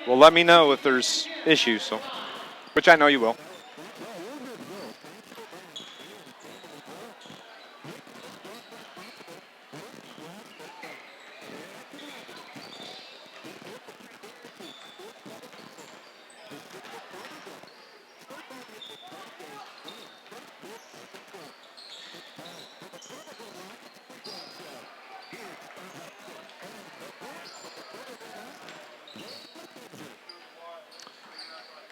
Well, let me know if there's issues, which I know you will.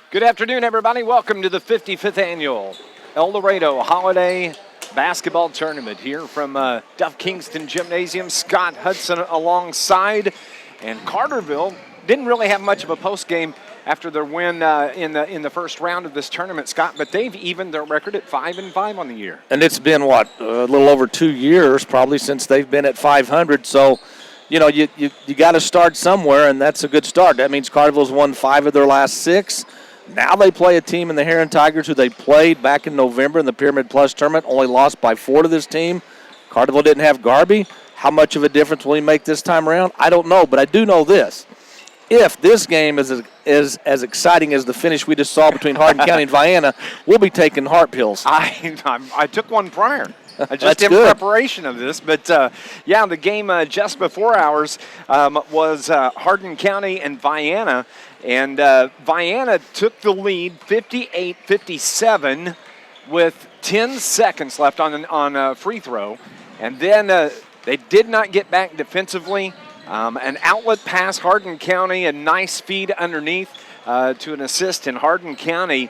Good afternoon, everybody. Welcome to the 55th annual Eldorado Holiday Basketball Tournament here from Duff Kingston Gymnasium. Scott Hudson alongside, and Carterville didn't really have much of a post game after their win in the first round of this tournament, Scott. But they've evened their record at 5-5 on the year. And it's been a little over 2 years probably since they've been at 500. So, you know, you got to start somewhere, and that's a good start. That means Carterville's won 5 of their last 6. Now they play a team in the Herrin Tigers who they played back in November in the Pyramid Plus tournament, only lost by 4 to this team. Carterville didn't have Garvey. How much of a difference will he make this time around? I don't know, but I do know this. If this game is as exciting as the finish we just saw between Hardin County and Vienna, we'll be taking heart pills. I took one prior. Just in good. preparation of this. But, the game just before ours was Hardin County and Vienna. And Vienna took the lead 58-57 with 10 seconds left on a free throw. And then they did not get back defensively. An outlet pass, Hardin County, a nice feed underneath to an assist, and Hardin County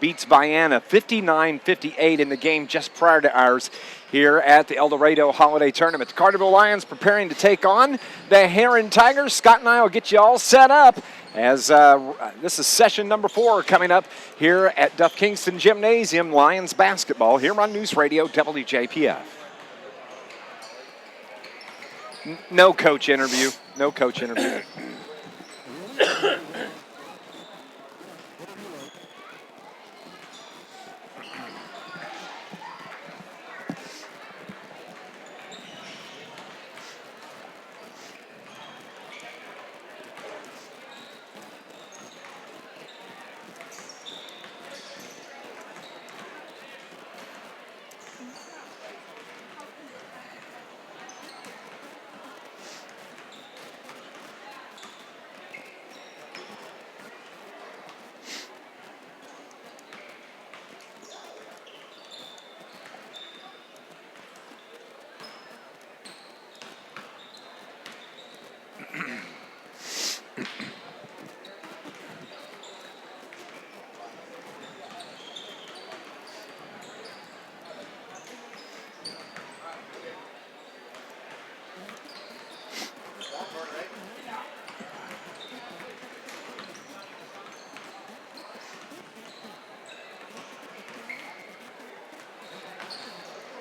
beats Vienna 59-58 in the game just prior to ours here at the Eldorado Holiday Tournament. The Carterville Lions preparing to take on the Herrin Tigers. Scott and I will get you all set up as this is session number 4 coming up here at Duff Kingston Gymnasium. Lions basketball here on NewsRadio WJPF. No coach interview. No coach interview.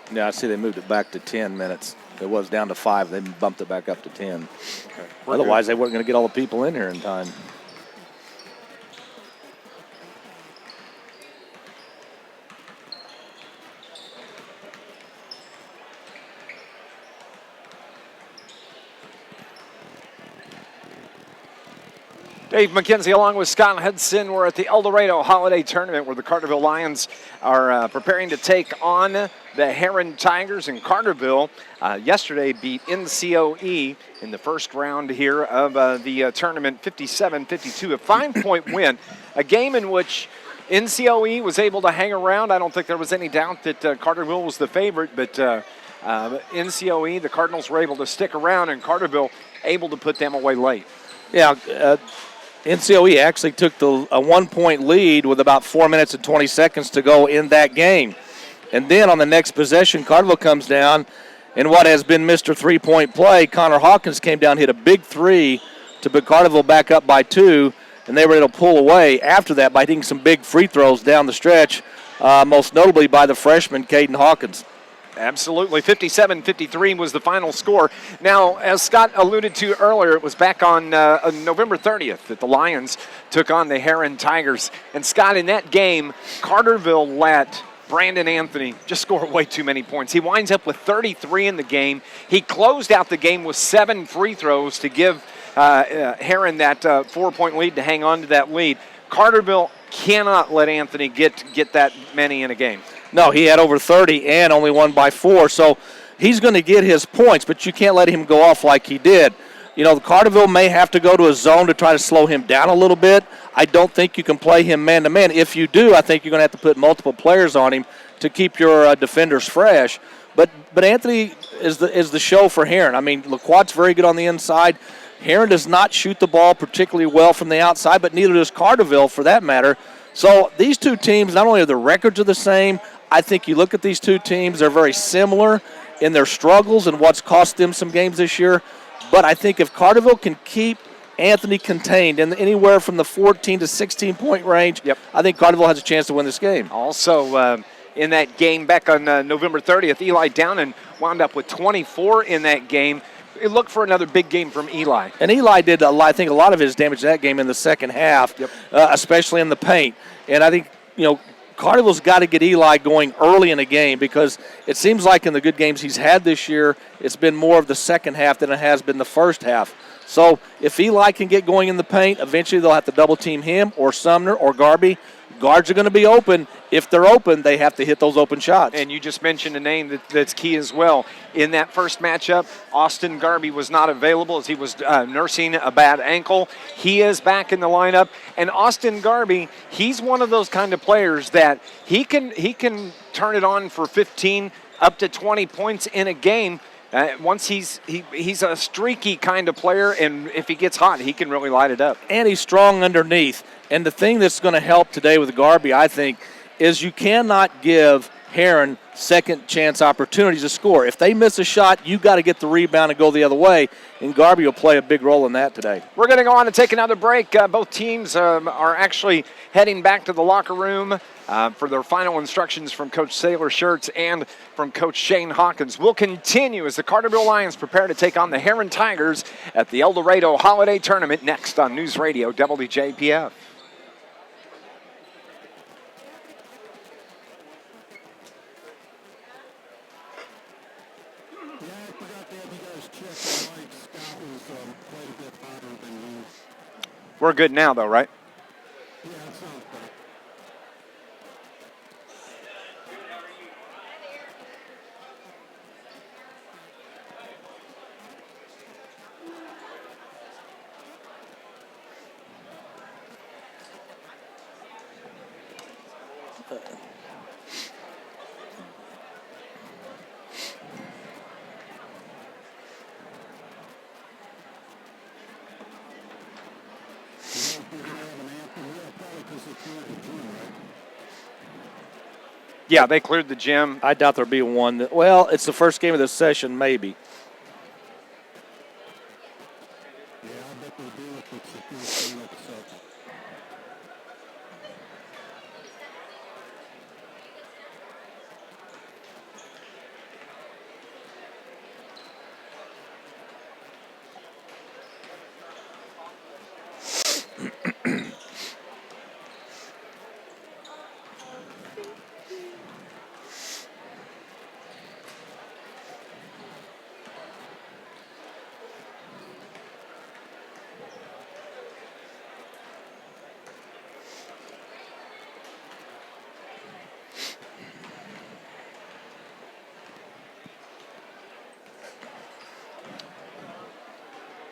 Yeah, I see they moved it back to 10 minutes. It was down to 5. They bumped it back up to 10. Okay. Otherwise, they weren't going to get all the people in here in time. Dave McKenzie along with Scott Hudson. We're at the Eldorado Holiday Tournament where the Carterville Lions are preparing to take on the Herrin Tigers. And Carterville yesterday beat NCOE in the first round here of the tournament 57-52, a 5-point win. A game in which NCOE was able to hang around. I don't think there was any doubt that Carterville was the favorite, but NCOE, the Cardinals were able to stick around, and Carterville able to put them away late. Yeah, NCOE actually took a 1-point lead with about 4 minutes and 20 seconds to go in that game. And then on the next possession, Carterville comes down, and what has been Mr. 3-point play, Connor Hawkins came down, hit a big 3 to put Carterville back up by 2, and they were able to pull away after that by hitting some big free throws down the stretch, most notably by the freshman, Caden Hawkins. Absolutely. 57-53 was the final score. Now, as Scott alluded to earlier, it was back on November 30th that the Lions took on the Herrin Tigers. And, Scott, in that game, Carterville let Brandon Anthony just score way too many points. He winds up with 33 in the game. He closed out the game with 7 free throws to give Herrin that 4-point lead to hang on to that lead. Carterville cannot let Anthony get that many in a game. No, he had over 30 and only won by 4. So he's going to get his points, but you can't let him go off like he did. You know, Carterville may have to go to a zone to try to slow him down a little bit. I don't think you can play him man-to-man. If you do, I think you're going to have to put multiple players on him to keep your defenders fresh. But Anthony is the show for Herrin. I mean, LaQuad's very good on the inside. Herrin does not shoot the ball particularly well from the outside, but neither does Carterville for that matter. So these two teams, not only are the records are the same, I think you look at these two teams, they're very similar in their struggles and what's cost them some games this year. But I think if Carterville can keep Anthony contained in anywhere from the 14 to 16-point range, I think Carterville has a chance to win this game. Also, in that game back on November 30th, Eli Downen wound up with 24 in that game. Look for another big game from Eli. And Eli did, I think, a lot of his damage in that game in the second half, especially in the paint. And I think, Carterville's got to get Eli going early in a game because it seems like in the good games he's had this year, it's been more of the second half than it has been the first half. So if Eli can get going in the paint, eventually they'll have to double-team him or Sumner or Garvey. Guards are going to be open. If they're open, they have to hit those open shots. And you just mentioned a name that's key as well. In that first matchup, Austin Garvey was not available as he was nursing a bad ankle. He is back in the lineup. And Austin Garvey, he's one of those kind of players that he can turn it on for 15 up to 20 points in a game. Once he's a streaky kind of player, and if he gets hot, he can really light it up. And he's strong underneath. And the thing that's going to help today with Garvey, I think, is you cannot give Herrin second chance opportunities to score. If they miss a shot, you got to get the rebound and go the other way, and Garvey will play a big role in that today. We're going to go on and take another break. Both teams are actually heading back to the locker room for their final instructions from Coach Sailor Shirts and from Coach Shane Hawkins. We'll continue as the Carterville Lions prepare to take on the Herrin Tigers at the Eldorado Holiday Tournament next on News Radio WJPF. We're good now, though, right? Yeah, that sounds good. Yeah, they cleared the gym. I doubt there'll be one. Well, it's the first game of the session, maybe. Yeah, I bet they do if it's the first game of the session.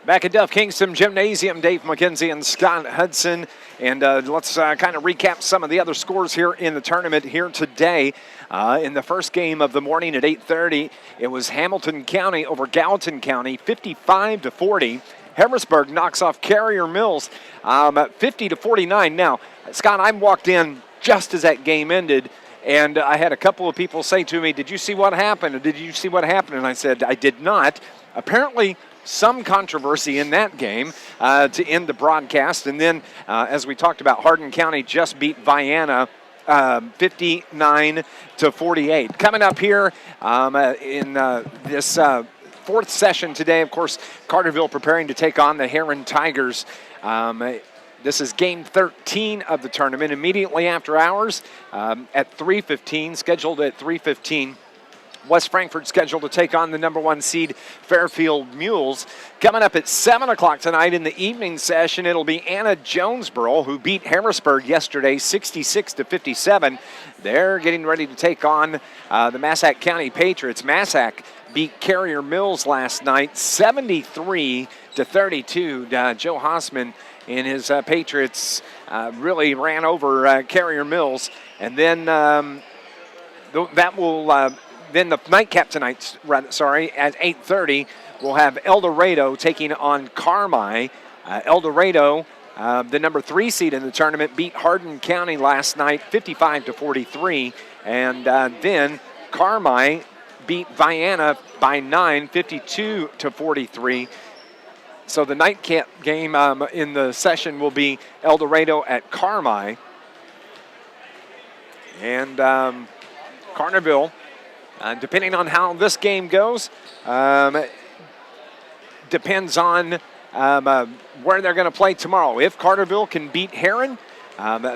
Back at Duff Kingston Gymnasium, Dave McKenzie and Scott Hudson. And let's kind of recap some of the other scores here in the tournament here today. In the first game of the morning at 8:30, it was Hamilton County over Gallatin County, 55-40. Harrisburg knocks off Carrier Mills, 50-49. Now, Scott, I walked in just as that game ended, and I had a couple of people say to me, "Did you see what happened? Did you see what happened?" And I said, "I did not." Apparently, some controversy in that game to end the broadcast. And then, as we talked about, Hardin County just beat Vienna 59-48. Coming up here in this fourth session today, of course, Carterville preparing to take on the Herrin Tigers. This is game 13 of the tournament. Immediately after hours at 3:15, scheduled at 3:15. West Frankfort scheduled to take on the number 1 seed Fairfield Mules. Coming up at 7 o'clock tonight in the evening session, it'll be Anna Jonesboro, who beat Harrisburg yesterday 66-57. They're getting ready to take on the Massac County Patriots. Massac beat Carrier Mills last night 73-32. Joe Hausman and his Patriots really ran over Carrier Mills. And then that will... Then the nightcap tonight, at 8:30, we'll have Eldorado taking on Carmi. Eldorado, the number 3 seed in the tournament, beat Hardin County last night 55-43. And then Carmi beat Vienna by 9, 52-43. So the nightcap game in the session will be Eldorado at Carmi. And Carterville, depending on how this game goes, depends on where they're going to play tomorrow. If Carterville can beat Herrin,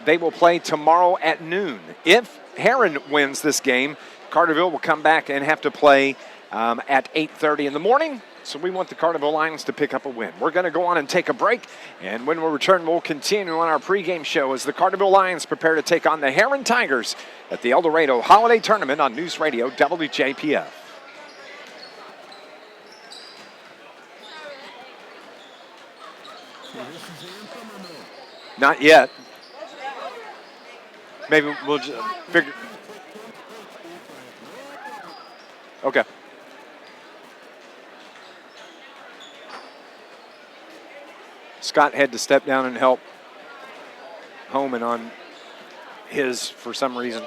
they will play tomorrow at noon. If Herrin wins this game, Carterville will come back and have to play at 8:30 in the morning. So we want the Carterville Lions to pick up a win. We're going to go on and take a break, and when we return, we'll continue on our pregame show as the Carterville Lions prepare to take on the Herrin Tigers at the Eldorado Holiday Tournament on News Radio WJPF. Not yet. Maybe we'll just figure. Okay. Scott had to step down and help Homan on his for some reason.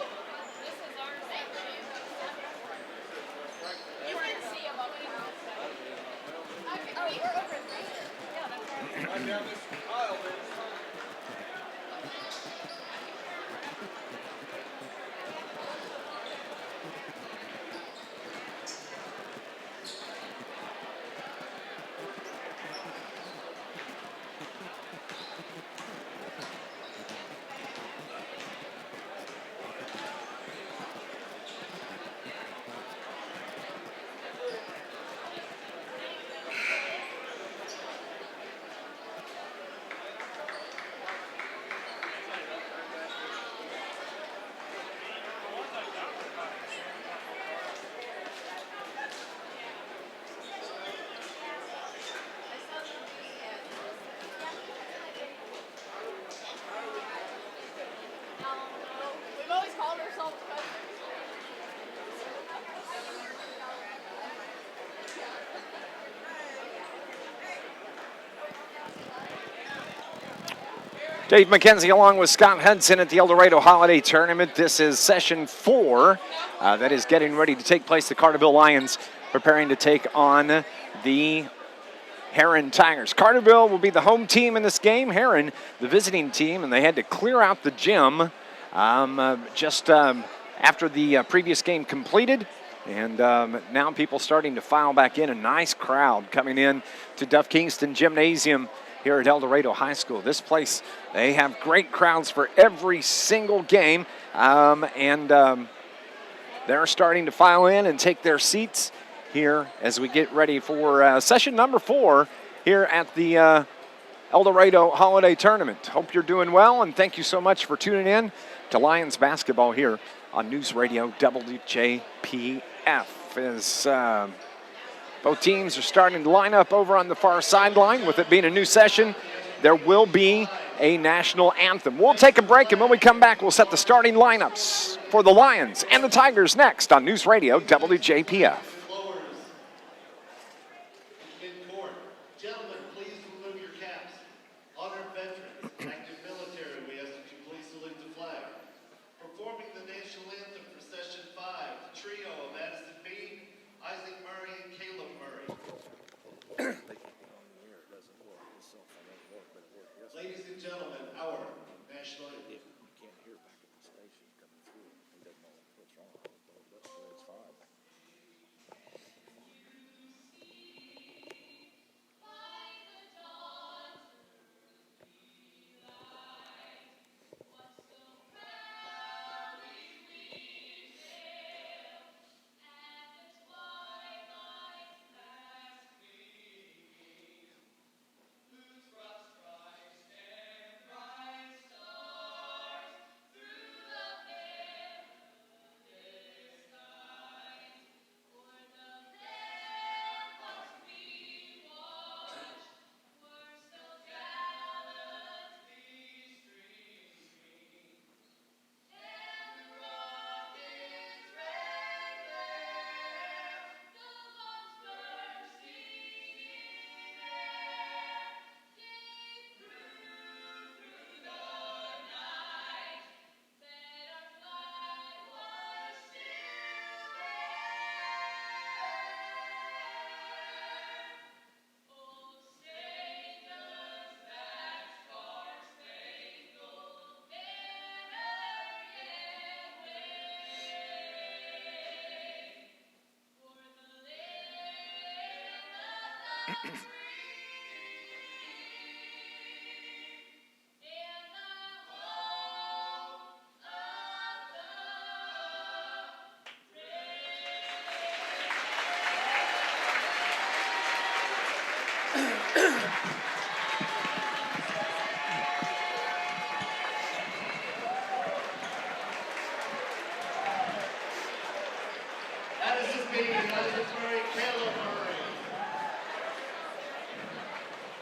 Dave McKenzie along with Scott Hudson at the Eldorado Holiday Tournament. This is session 4 that is getting ready to take place. The Carterville Lions preparing to take on the Herrin Tigers. Carterville will be the home team in this game. Herrin, the visiting team, and they had to clear out the gym just after the previous game completed. And now people starting to file back in. A nice crowd coming in to Duff Kingston Gymnasium here at Eldorado High School. This place, they have great crowds for every single game. They're starting to file in and take their seats here as we get ready for session number 4 here at the Eldorado Holiday Tournament. Hope you're doing well, and thank you so much for tuning in to Lions basketball here on News Radio WJPF. As both teams are starting to line up over on the far sideline. With it being a new session, there will be a national anthem. We'll take a break, and when we come back, we'll set the starting lineups for the Lions and the Tigers next on News Radio WJPF. Ladies and gentlemen, our national anthem. You can't hear back at the station coming through. He doesn't know what's wrong. It's fine.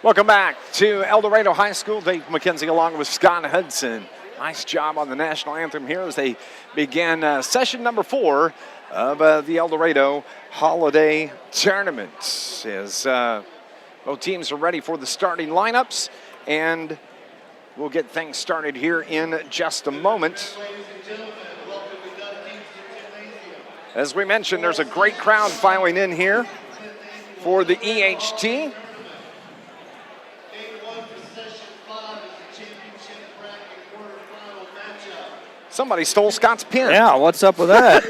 Welcome back to Eldorado High School. Dave McKenzie along with Scott Hudson. Nice job on the national anthem here as they begin session number 4 of the Eldorado Holiday Tournament. As both teams are ready for the starting lineups, and we'll get things started here in just a moment. As we mentioned, there's a great crowd filing in here for the EHT. Somebody stole Scott's pen. Yeah, what's up with that?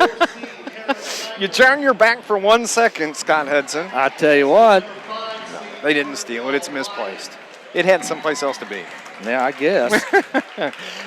You turn your back for 1 second, Scott Hudson. I tell you what. No, they didn't steal it. It's misplaced. It had someplace else to be. Yeah, I guess.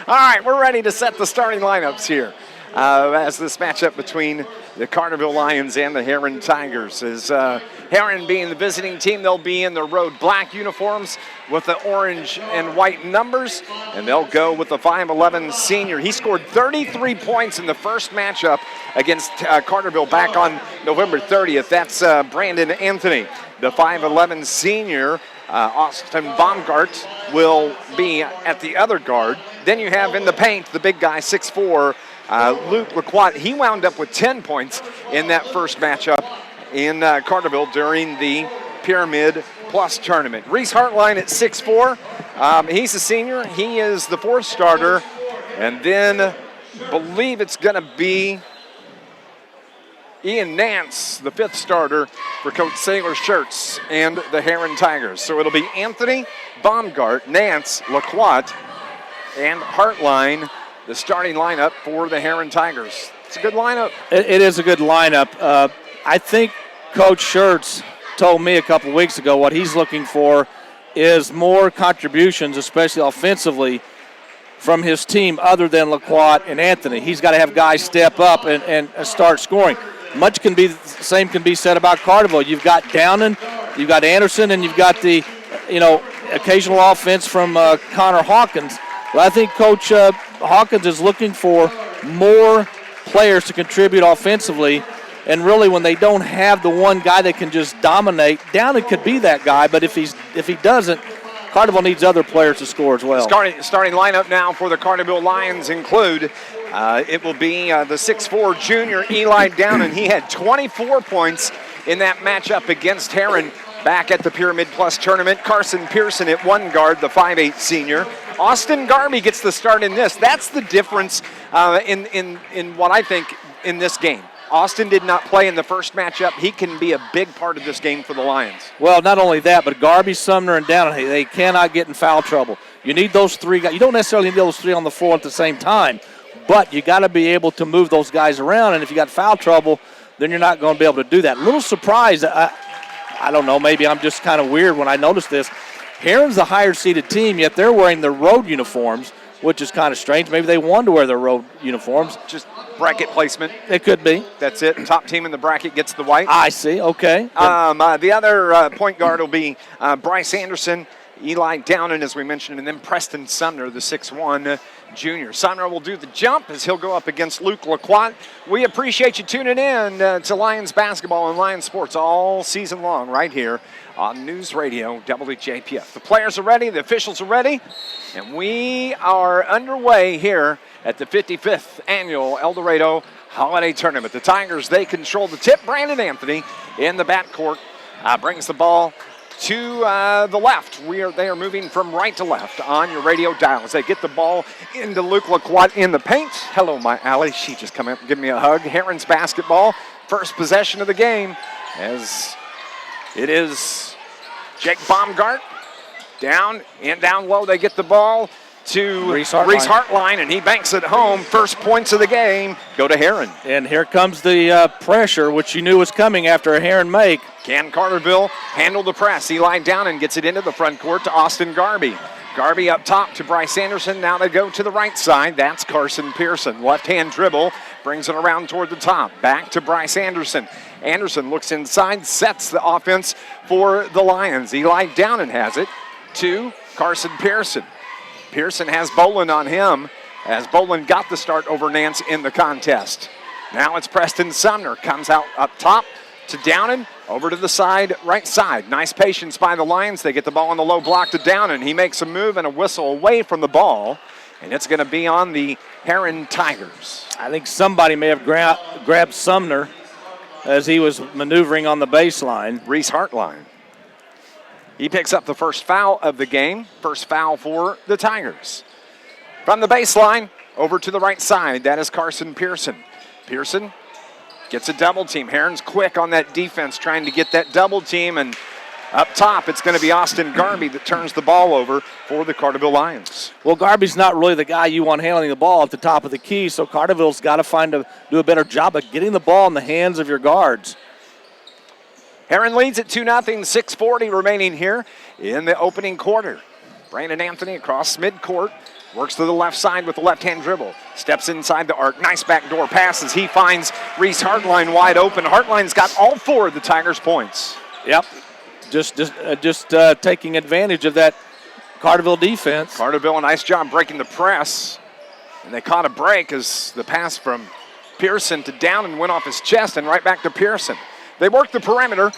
All right, we're ready to set the starting lineups here. As this matchup between the Carterville Lions and the Herrin Tigers. As Herrin being the visiting team, they'll be in the road black uniforms with the orange and white numbers, and they'll go with the 5'11 senior. He scored 33 points in the first matchup against Carterville back on November 30th. That's Brandon Anthony. The 5'11 senior, Austin Baumgart, will be at the other guard. Then you have in the paint the big guy, 6'4", Luke Laquat. He wound up with 10 points in that first matchup in Carterville during the Pyramid Plus tournament. Reese Hartline at 6'4". He's a senior. He is the 4th starter. And then believe it's going to be Ian Nance, the 5th starter for Coach Sailor Shirts and the Herrin Tigers. So it'll be Anthony, Baumgart, Nance, Laquat, and Hartline, the starting lineup for the Herrin Tigers. It's a good lineup. It is a good lineup. I think Coach Shirts told me a couple weeks ago what he's looking for is more contributions, especially offensively, from his team other than Laquat and Anthony. He's got to have guys step up and start scoring. Much can be the same can be said about Carterville. You've got Downen, you've got Anderson, and you've got the occasional offense from Connor Hawkins. But I think Coach Hawkins is looking for more players to contribute offensively. And really, when they don't have the one guy that can just dominate, Downen could be that guy. But if he doesn't, Carterville needs other players to score as well. Starting lineup now for the Carterville Lions include it will be the 6'4" junior Eli Downen. He had 24 points in that matchup against Herrin back at the Pyramid Plus tournament. Carson Pearson at 1 guard, the 5'8" senior. Austin Garvey gets the start in this. That's the difference in what I think in this game. Austin did not play in the first matchup. He can be a big part of this game for the Lions. Well, not only that, but Garvey, Sumner, and Downen, they cannot get in foul trouble. You need those 3 guys. You don't necessarily need those 3 on the floor at the same time, but you got to be able to move those guys around, and if you got foul trouble, then you're not going to be able to do that. A little surprised. I don't know, maybe I'm just kind of weird when I noticed this. Herrin's the higher-seeded team, yet they're wearing their road uniforms, which is kind of strange. Maybe they wanted to wear their road uniforms. Just bracket placement. It could be. That's it. Top team in the bracket gets the white. I see. Okay. The other point guard will be Bryce Anderson, Eli Downen, as we mentioned, and then Preston Sumner, the 6'1" junior. Sumner will do the jump as he'll go up against Luke Laquat. We appreciate you tuning in to Lions basketball and Lions sports all season long right here on News Radio WJPF. The players are ready, the officials are ready, and we are underway here at the 55th annual Eldorado Holiday Tournament. The Tigers, they control the tip. Brandon Anthony in the backcourt brings the ball to the left. They are moving from right to left on your radio dial as they get the ball into Luke Laquat in the paint. Hello, my Allie. She just come up and give me a hug. Herrin's basketball, first possession of the game, as it is Jake Baumgart down low. They get the ball to Reese Hartline, and he banks it home. First points of the game go to Herrin. And here comes the pressure, which you knew was coming after a Herrin make. Can Carterville handle the press? Eli down and gets it into the front court to Austin Garvey. Garvey up top to Bryce Anderson. Now they go to the right side. That's Carson Pearson. Left-hand dribble, brings it around toward the top. Back to Bryce Anderson. Anderson looks inside, sets the offense for the Lions. Eli down and has it to Carson Pearson. Pearson has Bolin on him as Bolin got the start over Nance in the contest. Now it's Preston Sumner. Comes out up top to Downen, over to the side, right side. Nice patience by the Lions. They get the ball on the low block to Downen. He makes a move and a whistle away from the ball, and it's going to be on the Herrin Tigers. I think somebody may have grabbed Sumner as he was maneuvering on the baseline. Reese Hartline. He picks up the first foul of the game. First foul for the Tigers. From the baseline, over to the right side. That is Carson Pearson. Pearson gets a double team. Herrin's quick on that defense, trying to get that double team. And up top, it's going to be Austin Garvey that turns the ball over for the Carterville Lions. Well, Garvey's not really the guy you want handling the ball at the top of the key, so Carterville's got to do a better job of getting the ball in the hands of your guards. Herrin leads at 2-0, 6:40 remaining here in the opening quarter. Brandon Anthony across midcourt, works to the left side with the left-hand dribble. Steps inside the arc, nice backdoor pass as he finds Reese Hartline wide open. Hartline's got all four of the Tigers' points. Yep, just taking advantage of that Carterville defense. Carterville, a nice job breaking the press. And they caught a break as the pass from Pearson to Downen went off his chest and right back to Pearson. They work the perimeter.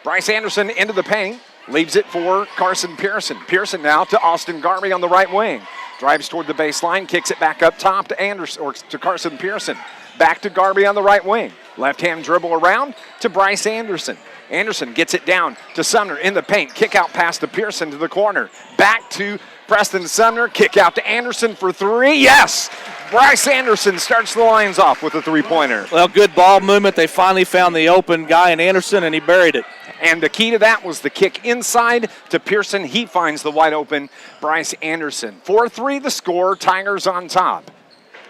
Bryce Anderson into the paint. Leaves it for Carson Pearson. Pearson now to Austin Garvey on the right wing. Drives toward the baseline, kicks it back up top to Anderson or to Carson Pearson. Back to Garvey on the right wing. Left-hand dribble around to Bryce Anderson. Anderson gets it down to Sumner in the paint. Kick out pass to Pearson to the corner. Back to Preston Sumner. Kick out to Anderson for three. Yes! Bryce Anderson starts the Lions off with a three-pointer. Well, good ball movement. They finally found the open guy in Anderson, and he buried it. And the key to that was the kick inside to Pearson. He finds the wide open Bryce Anderson. 4-3 the score. Tigers on top.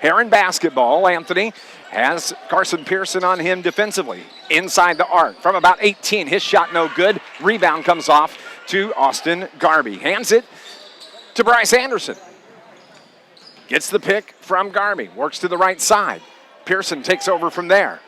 Herrin basketball. Anthony has Carson Pearson on him defensively. Inside the arc from about 18. His shot no good. Rebound comes off to Austin Garvey. Hands it to Bryce Anderson. Gets the pick from Garvey. Works to the right side. Pearson takes over from there.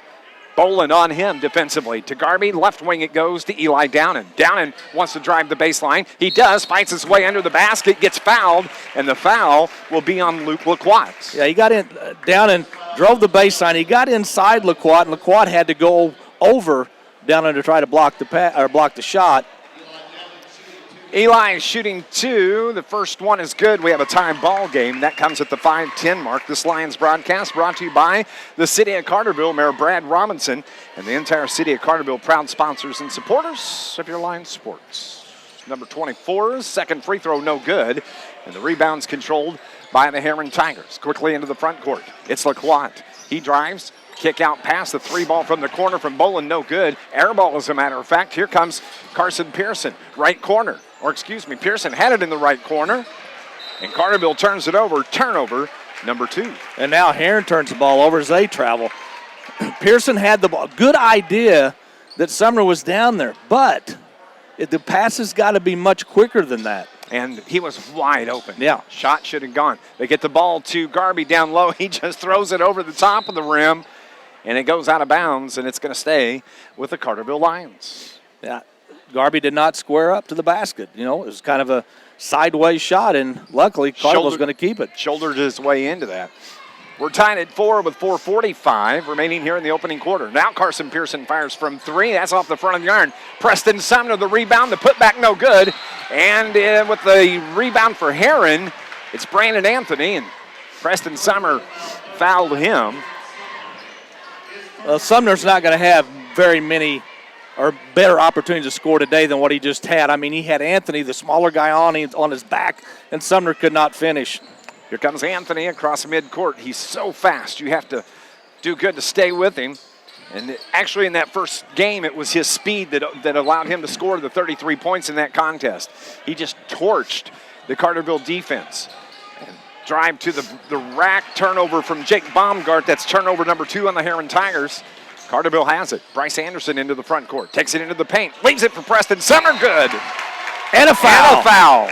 Bolin on him defensively. To Garvey, left wing it goes to Eli Downen. Downen wants to drive the baseline. He does, fights his way under the basket, gets fouled, and the foul will be on Luke Lacroix. Yeah, he got in, Downen drove the baseline. He got inside Lacroix, and Lacroix had to go over Downen to try to block the shot. Eli is shooting two. The first one is good. We have a tie ball game. That comes at the 5:10 mark. This Lions broadcast brought to you by the City of Carterville, Mayor Brad Robinson, and the entire City of Carterville, proud sponsors and supporters of your Lions sports. Number 24's second free throw, no good, and the rebound's controlled by the Herrin Tigers. Quickly into the front court. It's Lacroix. He drives. Kick out pass, the three ball from the corner from Bolin, no good. Air ball, as a matter of fact. Here comes Carson Pearson, right corner. Pearson had it in the right corner. And Carterville turns it over. Turnover, number 2. And now Herrin turns the ball over as they travel. Pearson had the ball. Good idea that Sumner was down there, but the pass has got to be much quicker than that. And he was wide open. Yeah. Shot should have gone. They get the ball to Garvey down low. He just throws it over the top of the rim. And it goes out of bounds, and it's going to stay with the Carterville Lions. Yeah, Garvey did not square up to the basket. You know, it was kind of a sideways shot, and luckily Carterville was going to keep it. Shouldered his way into that. We're tied at 4 with 4:45 remaining here in the opening quarter. Now Carson Pearson fires from 3. That's off the front of the iron. Preston Sumner, the rebound, the putback, no good. And with the rebound for Herrin, it's Brandon Anthony, and Preston Sumner fouled him. Sumner's not going to have very many or better opportunities to score today than what he just had. I mean, he had Anthony, the smaller guy, on his back, and Sumner could not finish. Here comes Anthony across midcourt. He's so fast. You have to do good to stay with him. And actually, in that first game, it was his speed that allowed him to score the 33 points in that contest. He just torched the Carterville defense. Drive to the rack, turnover from Jake Baumgart. That's turnover number 2 on the Herrin Tigers. Carterville has it. Bryce Anderson into the front court. Takes it into the paint. Leaves it for Preston Sumner. Good. And a foul. And a foul.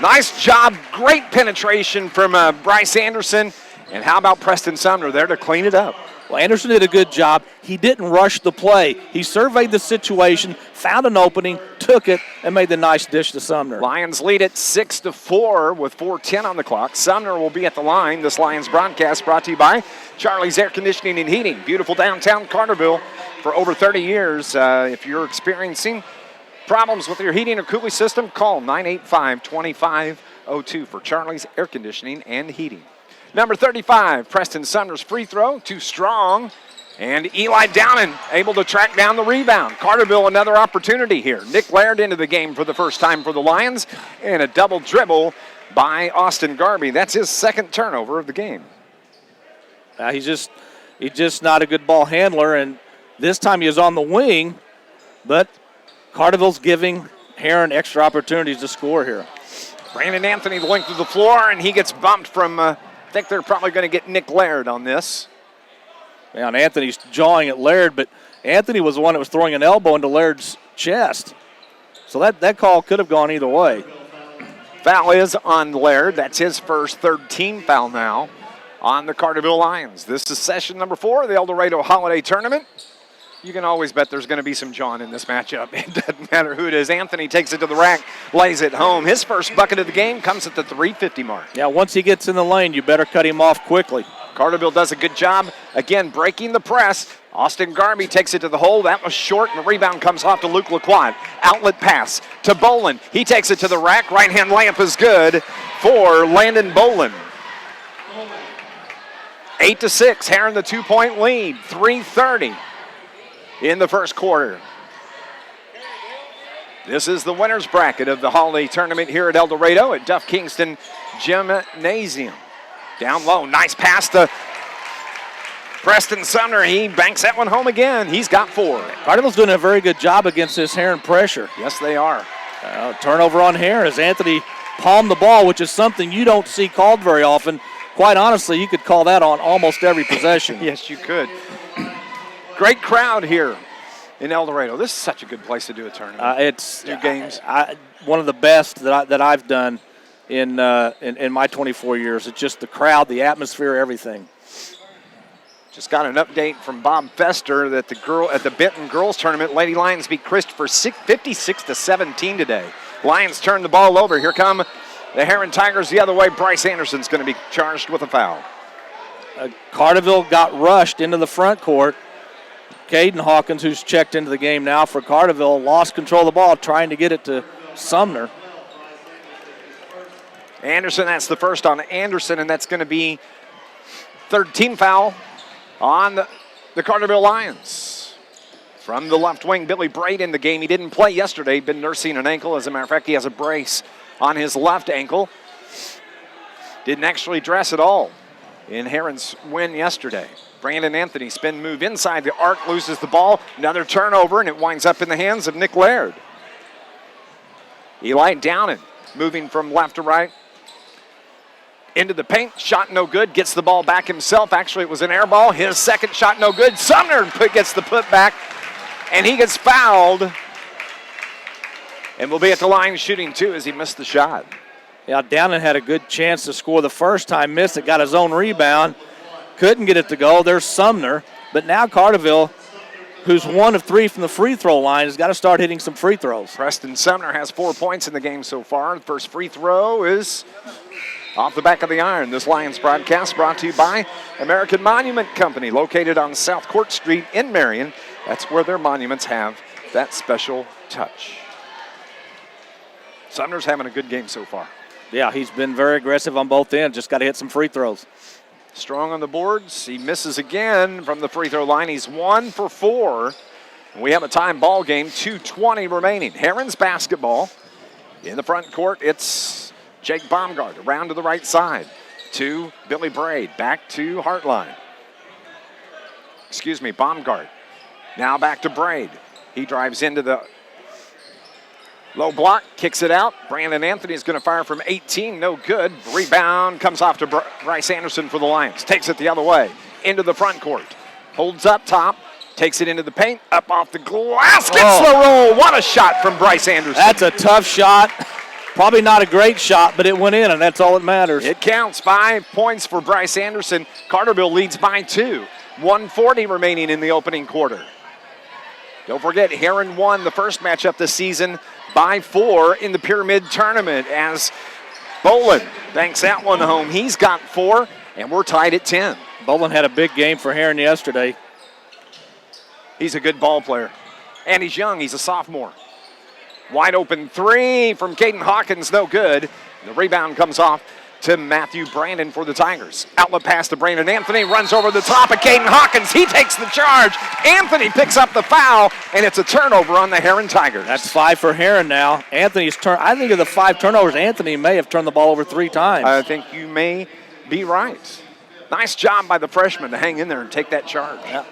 Nice job. Great penetration from Bryce Anderson. And how about Preston Sumner there to clean it up? Well, Anderson did a good job. He didn't rush the play. He surveyed the situation, found an opening, took it, and made the nice dish to Sumner. Lions lead it 6-4 with 4:10 on the clock. Sumner will be at the line. This Lions broadcast brought to you by Charlie's Air Conditioning and Heating. Beautiful downtown Carterville for over 30 years. If you're experiencing problems with your heating or cooling system, call 985-2502 for Charlie's Air Conditioning and Heating. Number 35, Preston Sumner's free throw, too strong. And Eli Downen able to track down the rebound. Carterville another opportunity here. Nick Laird into the game for the first time for the Lions. And a double dribble by Austin Garvey. That's his second turnover of the game. He's just not a good ball handler, and this time he was on the wing, but Carterville's giving Herrin extra opportunities to score here. Brandon Anthony the length of the floor, and he gets bumped from, I think they're probably going to get Nick Laird on this. Man, Anthony's jawing at Laird, but Anthony was the one that was throwing an elbow into Laird's chest. So that call could have gone either way. Foul is on Laird. That's his first third team foul now on the Carterville Lions. This is session number 4 of the Eldorado Holiday Tournament. You can always bet there's going to be some John in this matchup. It doesn't matter who it is. Anthony takes it to the rack, lays it home. His first bucket of the game comes at the 3:50 mark. Yeah, once he gets in the lane, you better cut him off quickly. Carterville does a good job, again, breaking the press. Austin Garvey takes it to the hole. That was short, and the rebound comes off to Luke Lacroix. Outlet pass to Bolin. He takes it to the rack. Right-hand layup is good for Landon Bolin. 8-6, Herrin the 2-point lead. 3:30 in the first quarter. This is the winner's bracket of the holiday tournament here at Eldorado at Duff Kingston Gymnasium. Down low, nice pass to Preston Sumner. He banks that one home again. He's got 4. Carterville's doing a very good job against this Herrin pressure. Yes, they are. Turnover on Herrin as Anthony palmed the ball, which is something you don't see called very often. Quite honestly, you could call that on almost every possession. Yes, you could. Great crowd here in Eldorado. This is such a good place to do a tournament. It's do games. One of the best that I've done in my 24 years. It's just the crowd, the atmosphere, everything. Just got an update from Bob Fester that at the Benton girls tournament, Lady Lions beat Christopher 56-17 today. Lions turn the ball over. Here come the Herrin Tigers the other way. Bryce Anderson's going to be charged with a foul. Carterville got rushed into the front court. Caden Hawkins, who's checked into the game now for Carterville, lost control of the ball, trying to get it to Sumner. Anderson, that's the first on Anderson, and that's going to be third team foul on the Carterville Lions. From the left wing, Billy Braid in the game. He didn't play yesterday, been nursing an ankle. As a matter of fact, he has a brace on his left ankle. Didn't actually dress at all in Herrin's win yesterday. Brandon Anthony, spin move inside the arc, loses the ball. Another turnover, and it winds up in the hands of Nick Laird. Eli Downen, moving from left to right. Into the paint, shot no good, gets the ball back himself. Actually, it was an air ball. His second shot no good. Sumner gets the putback, and he gets fouled. And will be at the line shooting 2 as he missed the shot. Yeah, Downen had a good chance to score the first time, missed it, got his own rebound. Couldn't get it to go. There's Sumner. But now Carterville, who's 1 of 3 from the free throw line, has got to start hitting some free throws. Preston Sumner has 4 points in the game so far. The first free throw is off the back of the iron. This Lions broadcast brought to you by American Monument Company, located on South Court Street in Marion. That's where their monuments have that special touch. Sumner's having a good game so far. Yeah, he's been very aggressive on both ends. Just got to hit some free throws. Strong on the boards. He misses again from the free throw line. He's 1 for 4. We have a time ball game, 2:20 remaining. Herrin's basketball. In the front court, it's Jake Baumgart around to the right side to Billy Braid. Back to Hartline. Baumgart. Now back to Braid. He drives into the Low block, kicks it out. Brandon Anthony is going to fire from 18, no good. Rebound comes off to Bryce Anderson for the Lions. Takes it the other way, into the front court. Holds up top, takes it into the paint, up off the glass, gets the roll. What a shot from Bryce Anderson. That's a tough shot. Probably not a great shot, but it went in, and that's all that matters. It counts. 5 points for Bryce Anderson. Carterville leads by 2. 1:40 remaining in the opening quarter. Don't forget, Herrin won the first matchup this season by 4 in the Pyramid Tournament as Bolin banks that one home. He's got 4, and we're tied at 10. Bolin had a big game for Herrin yesterday. He's a good ball player, and he's young. He's a sophomore. Wide open 3 from Caden Hawkins, no good. The rebound comes off to Matthew Brandon for the Tigers. Outlet pass to Brandon Anthony, runs over the top of Caden Hawkins. He takes the charge. Anthony picks up the foul, and it's a turnover on the Herrin Tigers. That's 5 for Herrin now. Anthony's turn. I think of the 5 turnovers, Anthony may have turned the ball over 3 times. I think you may be right. Nice job by the freshman to hang in there and take that charge. Yeah.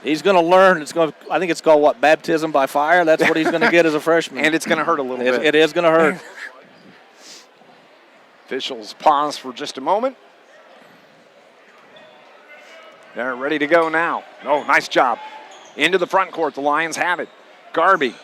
He's going to learn. I think it's called what? Baptism by fire. That's what he's going to get as a freshman. And it's going to hurt a little bit. It is going to hurt. Officials pause for just a moment. They're ready to go now. Oh, nice job. Into the front court. The Lions have it. Garvey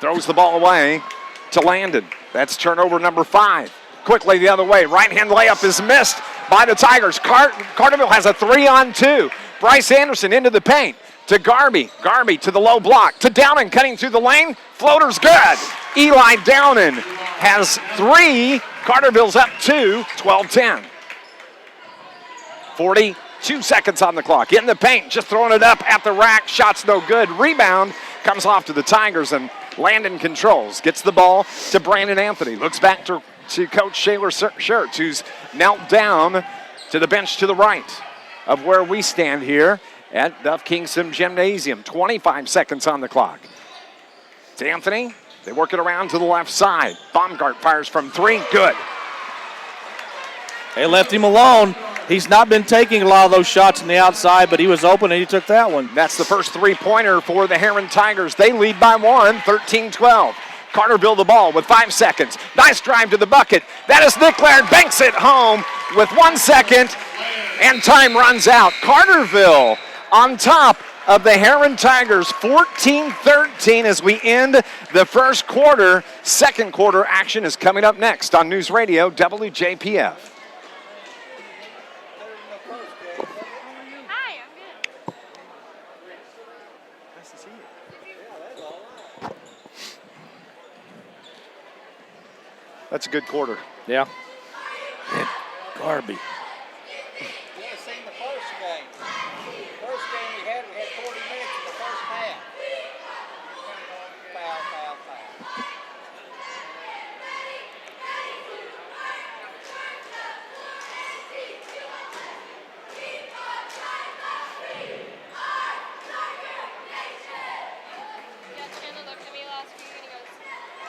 throws the ball away to Landon. That's turnover number 5. Quickly the other way. Right-hand layup is missed by the Tigers. Carterville has a 3-on-2. Bryce Anderson into the paint to Garvey. Garvey to the low block. To Downing cutting through the lane. Floater's good. Eli Downing has 3. Carterville's up 2, 12-10. 42 seconds on the clock. In the paint, just throwing it up at the rack. Shot's no good. Rebound comes off to the Tigers, and Landon controls. Gets the ball to Brandon Anthony. Looks back to Coach Shaler Schertz, who's knelt down to the bench to the right of where we stand here at Duff Kingston Gymnasium. 25 seconds on the clock. To Anthony. They work it around to the left side. Baumgart fires from 3. Good. They left him alone. He's not been taking a lot of those shots on the outside, but he was open and he took that one. That's the first 3-pointer for the Herrin Tigers. They lead by 1, 13-12. Carterville the ball with 5 seconds. Nice drive to the bucket. That is Nick Laird. Banks it home with 1 second, and time runs out. Carterville on top of the Herrin Tigers, 14-13 as we end the first quarter. Second quarter action is coming up next on News Radio WJPF. Hi, I'm good. Nice to see you. That's a good quarter. Yeah. Garvey. Seen the first game. First game we had 40 minutes in the first half. Foul. Yeah, Chandler looked at me last week and he goes,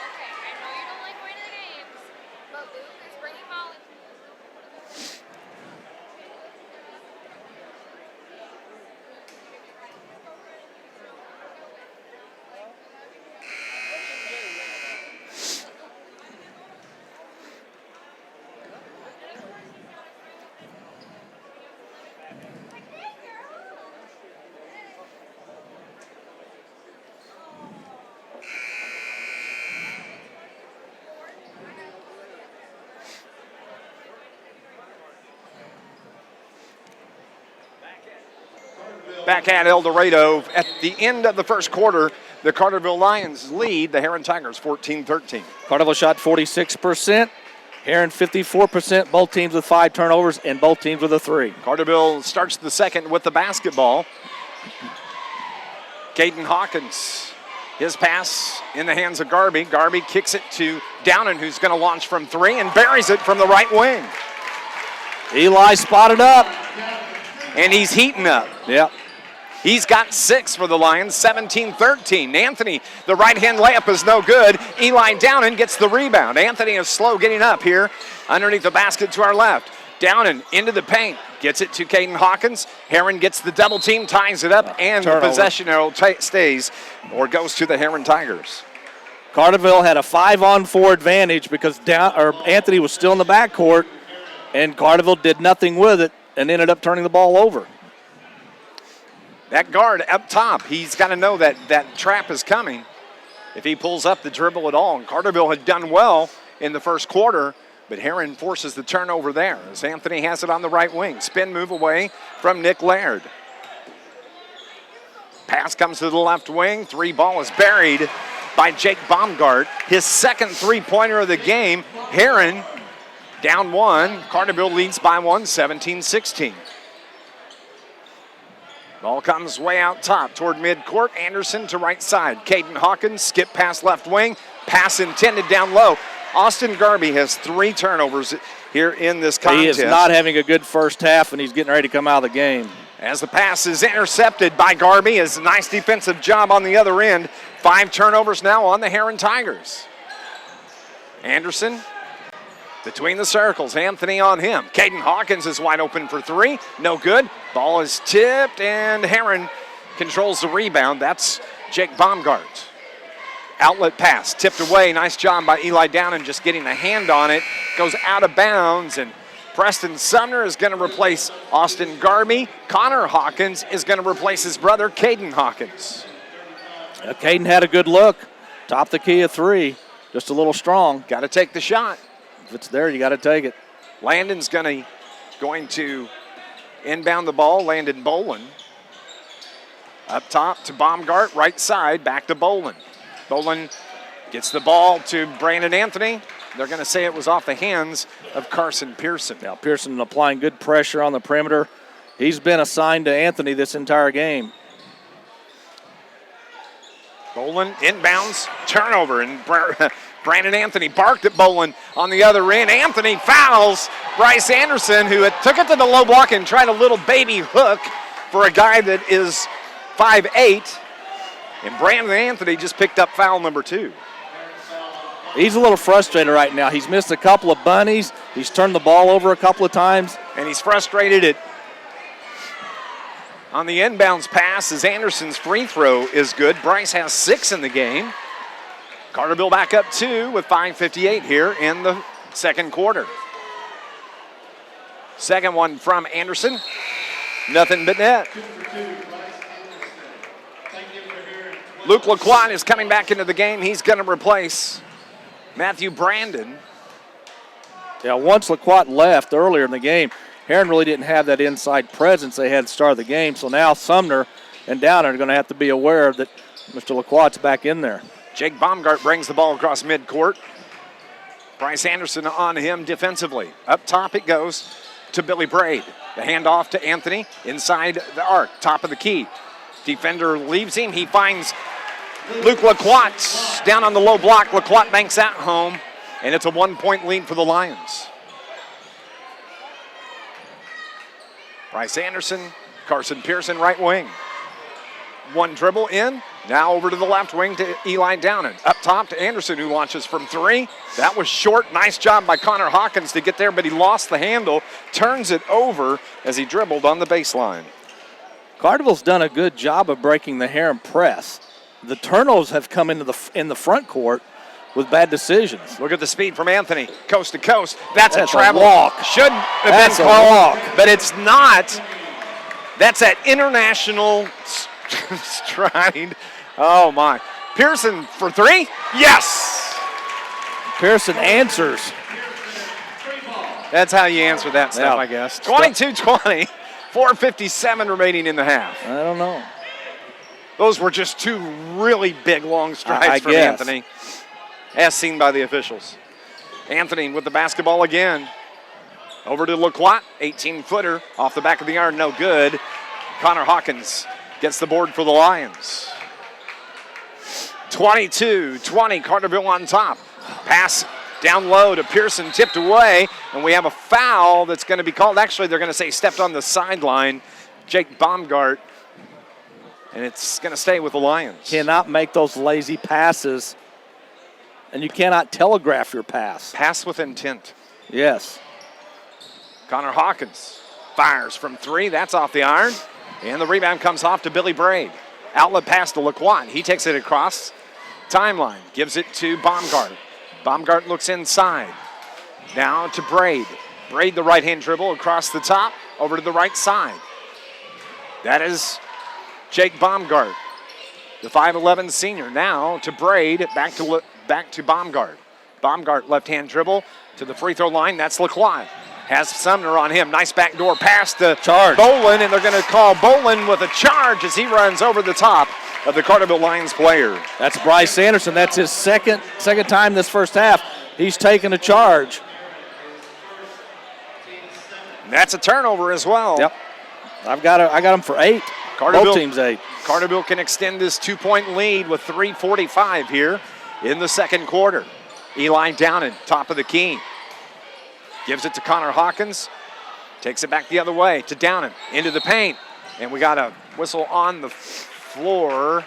okay, I know you don't like going to the games, but Luke is bringing Molly. Back at Eldorado at the end of the first quarter, the Carterville Lions lead the Herrin Tigers 14-13. Carterville shot 46%. Herrin 54%. Both teams with 5 turnovers and both teams with a 3. Carterville starts the second with the basketball. Caden Hawkins, his pass in the hands of Garvey. Garvey kicks it to Downing, who's going to launch from 3 and buries it from the right wing. Eli spotted up. And he's heating up. Yep. He's got 6 for the Lions, 17-13. Anthony, the right-hand layup is no good. Eli Downing gets the rebound. Anthony is slow getting up here underneath the basket to our left. Downing into the paint, gets it to Caden Hawkins. Herrin gets the double team, ties it up, and Turnover. the possession arrow stays or goes to the Herrin Tigers. Carterville had a 5-on-4 advantage because Anthony was still in the backcourt, and Carterville did nothing with it and ended up turning the ball over. That guard up top, he's got to know that that trap is coming if he pulls up the dribble at all. And Carterville had done well in the first quarter, but Herrin forces the turnover there as Anthony has it on the right wing. Spin move away from Nick Laird. Pass comes to the left wing. Three ball is buried by Jake Baumgart. His second three-pointer of the game. Herrin down one. Carterville leads by one, 17-16. Ball comes way out top toward midcourt. Anderson to right side. Caden Hawkins skip past left wing. Pass intended down low. Austin Garvey has 3 turnovers here in this contest. He is not having a good first half, and he's getting ready to come out of the game. As the pass is intercepted by Garvey, is a nice defensive job on the other end. 5 turnovers now on the Herrin Tigers. Anderson between the circles. Anthony on him. Caden Hawkins is wide open for 3. No good. Ball is tipped, and Herrin controls the rebound. That's Jake Baumgart. Outlet pass, tipped away. Nice job by Eli Downen just getting a hand on it. Goes out of bounds, and Preston Sumner is going to replace Austin Garvey. Connor Hawkins is going to replace his brother, Caden Hawkins. Caden had a good look. Top the key of 3. Just a little strong. Got to take the shot. If it's there, you got to take it. Landon's going to inbound the ball. Landon Bolin. Up top to Baumgart, right side, back to Bolin. Bolin gets the ball to Brandon Anthony. They're going to say it was off the hands of Carson Pearson. Now Pearson applying good pressure on the perimeter. He's been assigned to Anthony this entire game. Bolin inbounds, turnover, and Brandon Anthony barked at Bolin on the other end. Anthony fouls Bryce Anderson, who had took it to the low block and tried a little baby hook for a guy that is 5'8". And Brandon Anthony just picked up foul number 2. He's a little frustrated right now. He's missed a couple of bunnies. He's turned the ball over a couple of times. And he's frustrated on the inbounds pass as Anderson's free throw is good. Bryce has 6 in the game. Carterville back up 2 with 5:58 here in the second quarter. Second one from Anderson. Nothing but net. Luke Lacroix is coming back into the game. He's going to replace Matthew Brandon. Yeah, once Lacroix left earlier in the game, Herrin really didn't have that inside presence they had at the start of the game. So now Sumner and Downer are going to have to be aware that Mr. Lacroix is back in there. Jake Baumgart brings the ball across midcourt. Bryce Anderson on him defensively. Up top it goes to Billy Braid. The handoff to Anthony inside the arc, top of the key. Defender leaves him. He finds Luke Lacroix down on the low block. Lacroix banks out home, and it's a 1-point lead for the Lions. Bryce Anderson, Carson Pearson, right wing. One dribble in. Now over to the left wing to Eli Downen. Up top to Anderson, who launches from 3. That was short. Nice job by Connor Hawkins to get there, but he lost the handle. Turns it over as he dribbled on the baseline. Carterville's done a good job of breaking the Herrin press. The turnovers have come in the front court with bad decisions. Look at the speed from Anthony, coast to coast. That's a travel walk. Should have That's been a called, walk. but it's not. That's that international stride. Oh my! Pearson for 3. Yes. Pearson answers. That's how you answer that stuff, Yeah. I guess. 22-20. 4:57 remaining in the half. I don't know. Those were just 2 really big, long strides I from guess. Anthony, as seen by the officials. Anthony with the basketball again. Over to Lacroix, 18-footer, off the back of the iron, no good. Connor Hawkins gets the board for the Lions. 22-20, Carterville on top. Pass down low to Pearson, tipped away, and we have a foul that's going to be called. Actually, they're going to say stepped on the sideline, Jake Baumgart, and it's going to stay with the Lions. Cannot make those lazy passes, and you cannot telegraph your pass. Pass with intent. Yes. Connor Hawkins fires from 3. That's off the iron, and the rebound comes off to Billy Braid. Outlet pass to Lacroix. He takes it across Timeline gives it to Baumgart. Baumgart looks inside. Now to Braid. Braid, the right-hand dribble across the top, over to the right side. That is Jake Baumgart, the 5'11 senior. Now to Braid, back to Baumgart. Baumgart, left-hand dribble to the free throw line. That's Lacroix. Has Sumner on him. Nice backdoor pass to Bolin, and they're going to call Bolin with a charge as he runs over the top of the Carterville Lions player. That's Bryce Anderson. That's his second time this first half. He's taken a charge. And that's a turnover as well. Yep. I got him for 8. Both teams 8. Carterville can extend this 2-point lead with 3:45 here in the second quarter. Eli Downen, top of the key. Gives it to Connor Hawkins. Takes it back the other way to Downen. Into the paint. And we got a whistle on the floor.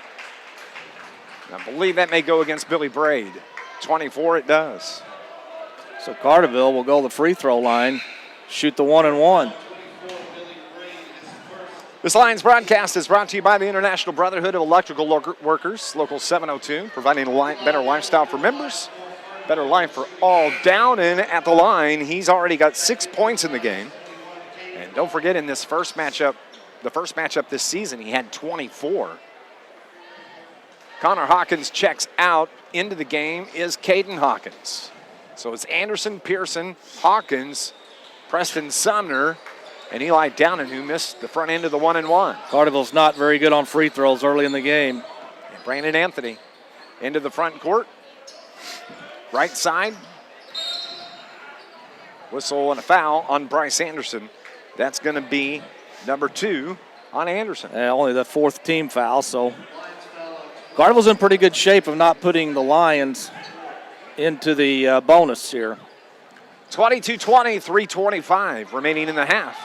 I believe that may go against Billy Braid. 24 it does. So Carterville will go to the free throw line, shoot the 1-and-1. This Lions broadcast is brought to you by the International Brotherhood of Electrical Workers, Local 702, providing a better lifestyle for members, better life for all. Downen at the line. He's already got 6 points in the game. And don't forget, in this first matchup, the first matchup this season, he had 24. Connor Hawkins checks out. Into the game is Caden Hawkins. So it's Anderson, Pearson, Hawkins, Preston Sumner, and Eli Downen, who missed the front end of the 1-and-1. Carterville's not very good on free throws early in the game. And Brandon Anthony into the front court. Right side. Whistle and a foul on Bryce Anderson. That's going to be number 2 on Anderson. Only the 4th team foul, so Carterville's in pretty good shape of not putting the Lions into the bonus here. 22-20, 3:25 remaining in the half.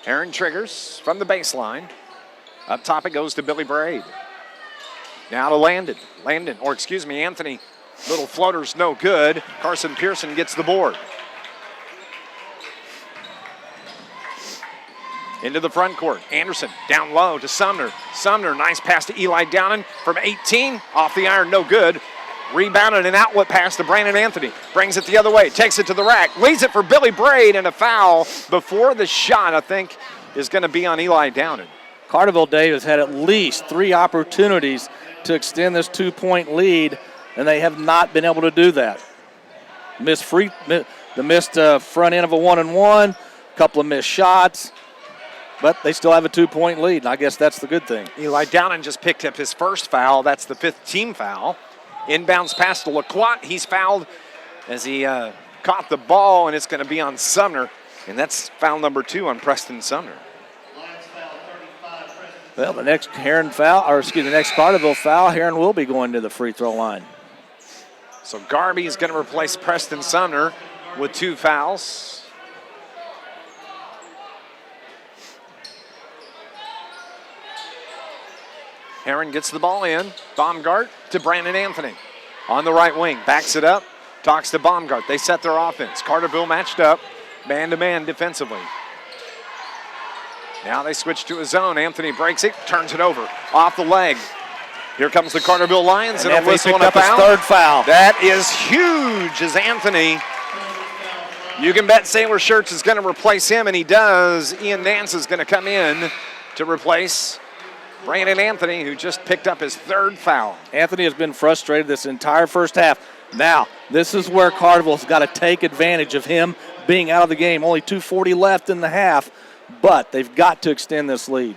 Herrin triggers from the baseline. Up top it goes to Billy Braid. Now to Anthony. Little floater's no good. Carson Pearson gets the board. Into the front court. Anderson down low to Sumner. Sumner, nice pass to Eli Downen from 18. Off the iron, no good. Rebounded an outlet pass to Brandon Anthony. Brings it the other way, takes it to the rack. Leads it for Billy Braid, and a foul before the shot, I think, is going to be on Eli Downen. Carterville Dave has had at least 3 opportunities to extend this 2-point lead, and they have not been able to do that. Missed front end of a 1-and-1, a couple of missed shots. But they still have a 2-point lead, and I guess that's the good thing. Eli Downen just picked up his first foul. That's the 5th team foul. Inbounds pass to Lacroix. He's fouled as he caught the ball, and it's going to be on Sumner. And that's foul number 2 on Preston Sumner. Well, the next Carterville foul, Herrin will be going to the free throw line. So Garvey is going to replace Preston Sumner with 2 fouls. Herrin gets the ball in. Baumgart to Brandon Anthony. On the right wing, backs it up, talks to Baumgart. They set their offense. Carterville matched up, man-to-man defensively. Now they switch to a zone. Anthony breaks it, turns it over, off the leg. Here comes the Carterville Lions, and a whistle and a foul. His 3rd foul. That is huge as Anthony. You can bet Sailor Shirts is going to replace him, and he does. Ian Nance is going to come in to replace Brandon Anthony, who just picked up his 3rd foul. Anthony has been frustrated this entire first half. Now, this is where Carterville's got to take advantage of him being out of the game. Only 2:40 left in the half, but they've got to extend this lead.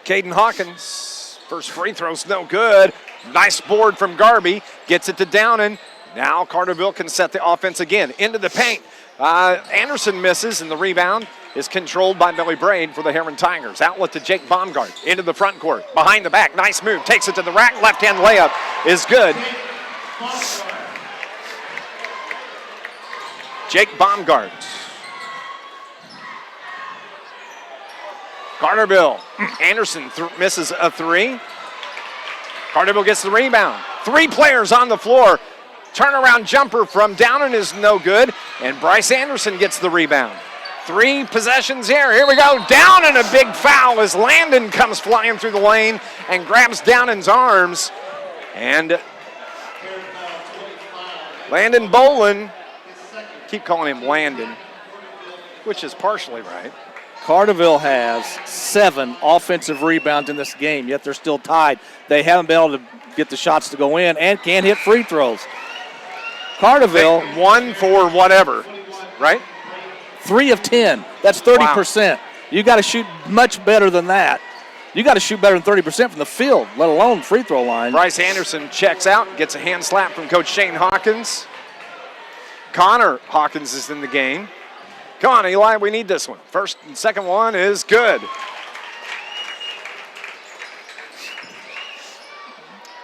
Caden Hawkins, first free throw's no good. Nice board from Garvey, gets it to Downen. Now Carterville can set the offense again. Into the paint. Anderson misses, and the rebound is controlled by Billy Braid for the Herrin Tigers. Outlet to Jake Baumgart. Into the front court. Behind the back. Nice move. Takes it to the rack. Left-hand layup is good. Jake Baumgart. Carterville. Anderson misses a 3. Carterville gets the rebound. 3 players on the floor. Turnaround jumper from Downen is no good, and Bryce Anderson gets the rebound. 3 possessions here. Here we go. Downen, a big foul as Landon comes flying through the lane and grabs Downen's arms. And Landon Bolin, keep calling him Landon, which is partially right. Carterville has 7 offensive rebounds in this game, yet they're still tied. They haven't been able to get the shots to go in and can't hit free throws. Carterville, 1 for whatever, right? 3 of 10. That's 30%. You got to shoot much better than that. You got to shoot better than 30% from the field, let alone free throw line. Bryce Anderson checks out, gets a hand slap from Coach Shane Hawkins. Connor Hawkins is in the game. Come on, Eli, we need this one. First and second one is good.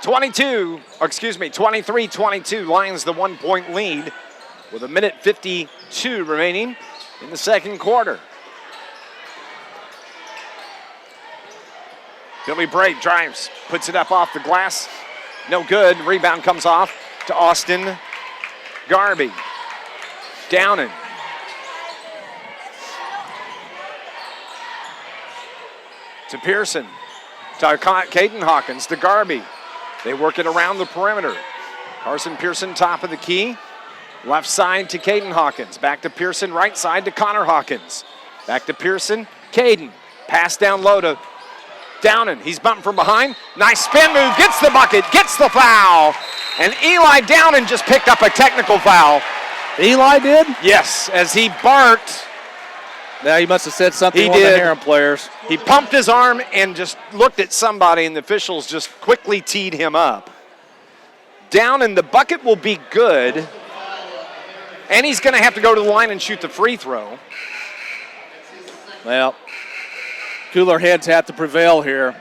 23-22, Lions the 1-point lead with 1:52 remaining in the second quarter. Billy Bray drives, puts it up off the glass. No good. Rebound comes off to Austin Garvey. Downing. To Pearson. To Caden Hawkins. To Garvey. They work it around the perimeter. Carson Pearson, top of the key. Left side to Caden Hawkins. Back to Pearson, right side to Connor Hawkins. Back to Pearson, Caden. Pass down low to Downing. He's bumping from behind. Nice spin move, gets the bucket, gets the foul. And Eli Downing just picked up a technical foul. Eli did? Yes, as he barked. Now he must have said something He to one of the did. Herrin players. He pumped his arm and just looked at somebody, and the officials just quickly teed him up. Downing, the bucket will be good. And he's going to have to go to the line and shoot the free throw. Well, cooler heads have to prevail here.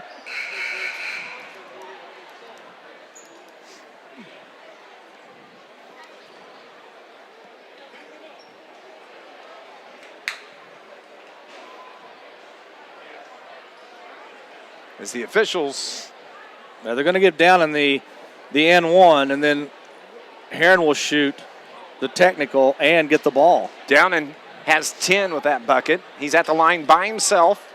As the officials, Now they're going to get down in the N1, and then Herrin will shoot the technical and get the ball. Downing has 10 with that bucket. He's at the line by himself.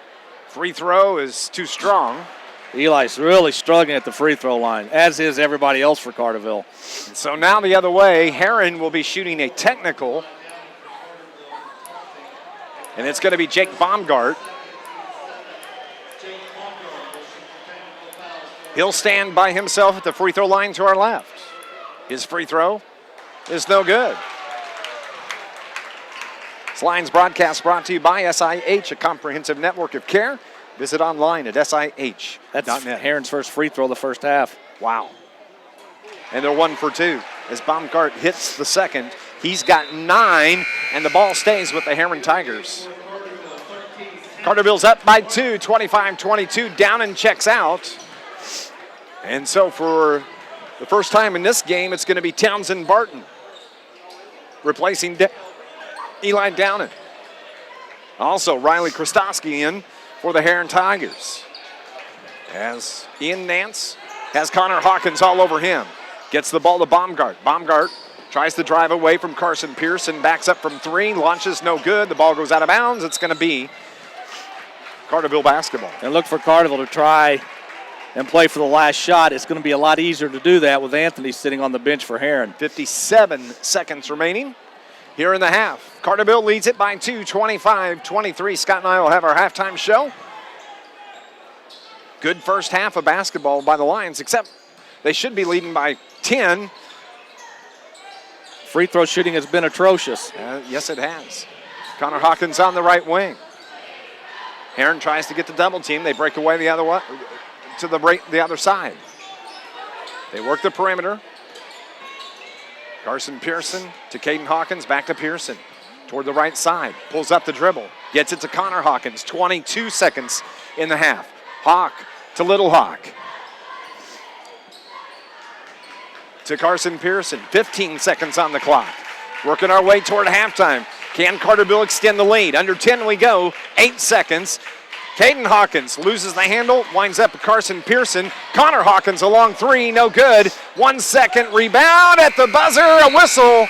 Free throw is too strong. Eli's really struggling at the free throw line, as is everybody else for Carterville. And so now the other way, Herrin will be shooting a technical. And it's going to be Jake Baumgart. He'll stand by himself at the free throw line to our left. His free throw is no good. This Lions broadcast brought to you by SIH, a comprehensive network of care. Visit online at SIH.net. That's Herrin's first free throw of the first half. Wow. And they're 1 for 2. As Baumgart hits the second, he's got 9, and the ball stays with the Herrin Tigers. Carterville's up by 2, 25-22. Downing checks out. And so for the first time in this game, it's going to be Townsend Barton replacing Eli Downing. Also, Riley Krastowski in for the Herrin Tigers. As Ian Nance has Connor Hawkins all over him. Gets the ball to Baumgart. Baumgart tries to drive away from Carson Pearson. Backs up from 3. Launches no good. The ball goes out of bounds. It's going to be Carterville basketball. And look for Carterville to try and play for the last shot. It's going to be a lot easier to do that with Anthony sitting on the bench for Herrin. 57 seconds remaining here in the half. Carterville leads it by 2, 25-23. Scott and I will have our halftime show. Good first half of basketball by the Lions, except they should be leading by 10. Free throw shooting has been atrocious. Yes, it has. Connor Hawkins on the right wing. Herrin tries to get the double team. They break away the other way, to the other side. They work the perimeter. Carson Pearson to Caden Hawkins, back to Pearson. Toward the right side, pulls up the dribble. Gets it to Connor Hawkins, 22 seconds in the half. Hawk to Little Hawk. To Carson Pearson, 15 seconds on the clock. Working our way toward halftime. Can Carterville extend the lead? Under 10 we go, 8 seconds. Caden Hawkins loses the handle, winds up with Carson Pearson. Connor Hawkins a long 3, no good. 1 second, rebound at the buzzer, a whistle,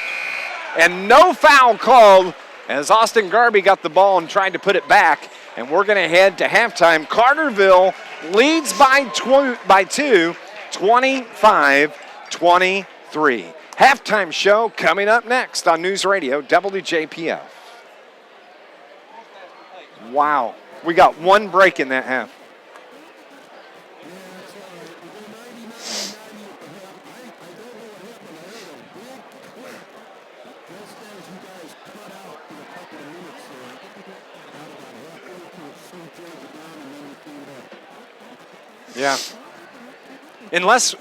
and no foul called as Austin Garvey got the ball and tried to put it back. And we're going to head to halftime. Carterville leads by 2, 25-23. Halftime show coming up next on News Radio WJPF. Wow. We got one break in that half. Yeah. Unless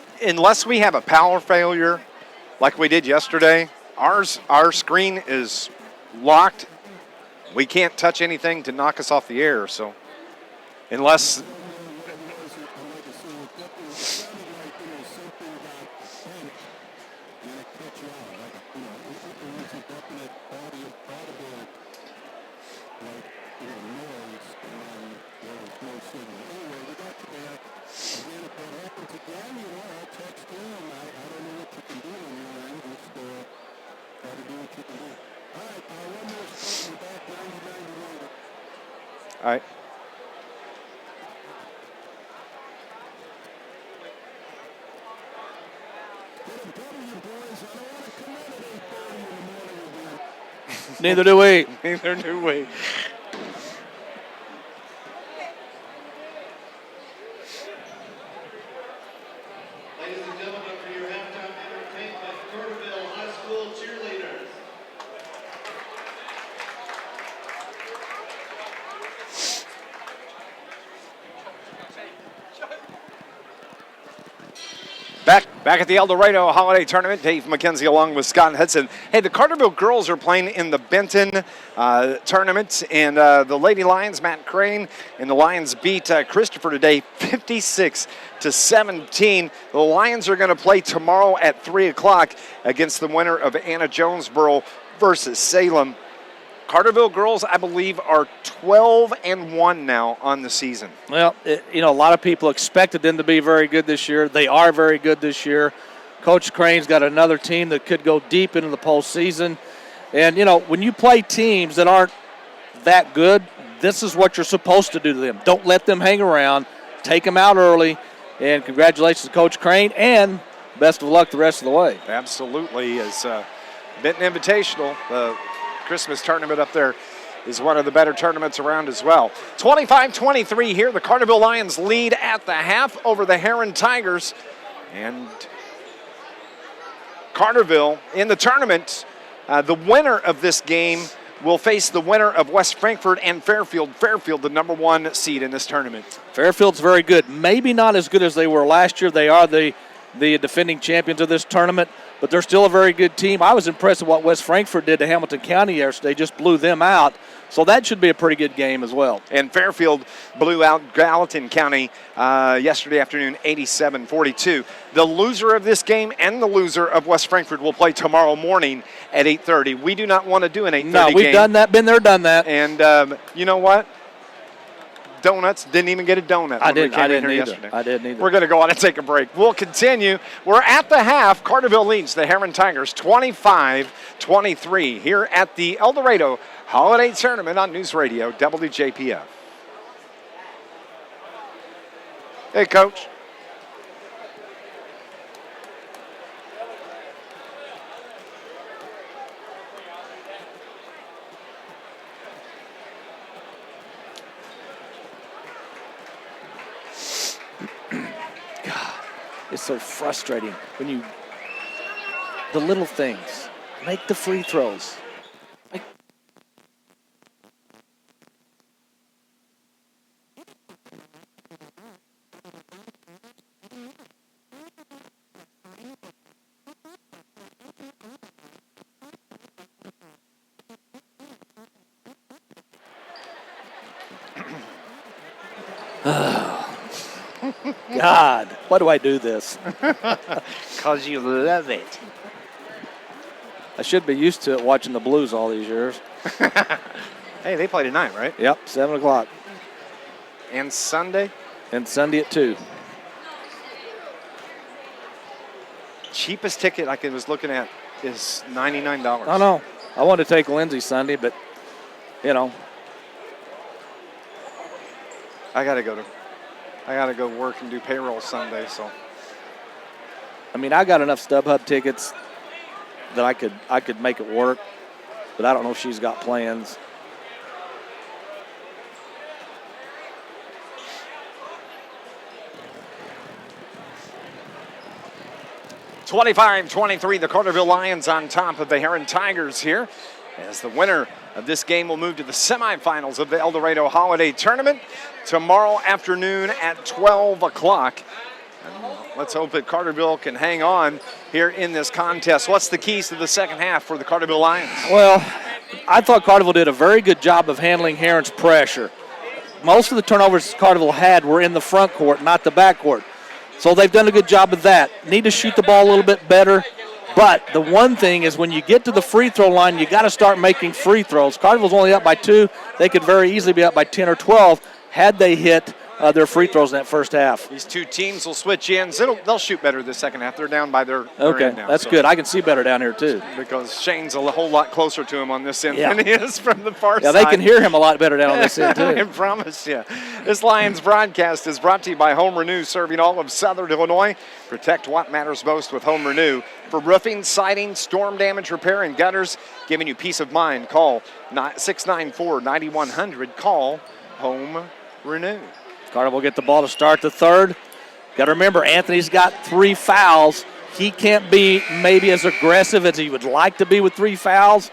we have a power failure like we did yesterday, our screen is locked. We can't touch anything to knock us off the air, so unless all right. Neither do we. Neither do we. Ladies and gentlemen, for your halftime entertainment, Carterville High School cheerleaders. Back at the Eldorado Holiday Tournament, Dave McKenzie along with Scott Hudson. Hey, the Carterville girls are playing in the Benton tournament, and the Lady Lions, Matt Crane, and the Lions beat Christopher today 56-17. The Lions are going to play tomorrow at 3 o'clock against the winner of Anna Jonesboro versus Salem. Carterville girls, I believe, are 12-1 now on the season. Well, a lot of people expected them to be very good this year. They are very good this year. Coach Crane's got another team that could go deep into the postseason. And, when you play teams that aren't that good, this is what you're supposed to do to them. Don't let them hang around. Take them out early. And congratulations to Coach Crane, and best of luck the rest of the way. Absolutely. It's Benton Invitational, the Christmas tournament up there, is one of the better tournaments around as well. 25-23 here. The Carterville Lions lead at the half over the Herrin Tigers. And Carterville in the tournament, the winner of this game will face the winner of West Frankfort and Fairfield. Fairfield, the number 1 seed in this tournament. Fairfield's very good. Maybe not as good as they were last year. They are the defending champions of this tournament, but they're still a very good team. I was impressed with what West Frankfort did to Hamilton County yesterday. Just blew them out. So that should be a pretty good game as well. And Fairfield blew out Gallatin County yesterday afternoon, 87-42. The loser of this game and the loser of West Frankfort will play tomorrow morning at 8:30. We do not want to do an 8:30 game. No, we've done that, been there, done that. And you know what? Donuts, didn't even get a donut. I didn't either. We're going to go on and take a break. We'll continue. We're at the half. Carterville leads the Herrin Tigers 25-23 here at the Eldorado Holiday Tournament on News Radio WJPF. Hey, Coach. It's so frustrating when the little things, make the free throws. God, why do I do this? Because you love it. I should be used to it watching the Blues all these years. Hey, they play tonight, right? Yep, 7 o'clock. And Sunday? And Sunday at 2. Cheapest ticket I was looking at is $99. I know. I wanted to take Lindsay Sunday, but, I gotta go work and do payroll Sunday, so I mean, I got enough StubHub tickets that I could make it work, but I don't know if she's got plans. (25-23), the Carterville Lions on top of the Herrin Tigers here, as the winner of this game will move to the semifinals of the Eldorado Holiday Tournament tomorrow afternoon at 12 o'clock. And let's hope that Carterville can hang on here in this contest. What's the keys to the second half for the Carterville Lions? Well, I thought Carterville did a very good job of handling Herrin's pressure. Most of the turnovers Carterville had were in the front court, not the back court. So they've done a good job of that. Need to shoot the ball a little bit better. But the one thing is when you get to the free throw line, you got to start making free throws. Carterville's only up by 2. They could very easily be up by 10 or 12 had they hit their free throws in that first half. These two teams will switch ends. They'll shoot better the second half. They're down by their Okay, end now, that's good. I can see better down here, too. Because Shane's a whole lot closer to him on this end Yeah. than he is from the far side. Yeah, they can hear him a lot better down on this end, I too. promise you. This Lions broadcast is brought to you by Home Renew, serving all of Southern Illinois. Protect what matters most with Home Renew. For roofing, siding, storm damage repair, and gutters, giving you peace of mind, call 694-9100. Call Home Renew. Carterville will get the ball to start the third. Got to remember, Anthony's got 3 fouls. He can't be maybe as aggressive as he would like to be with 3 fouls,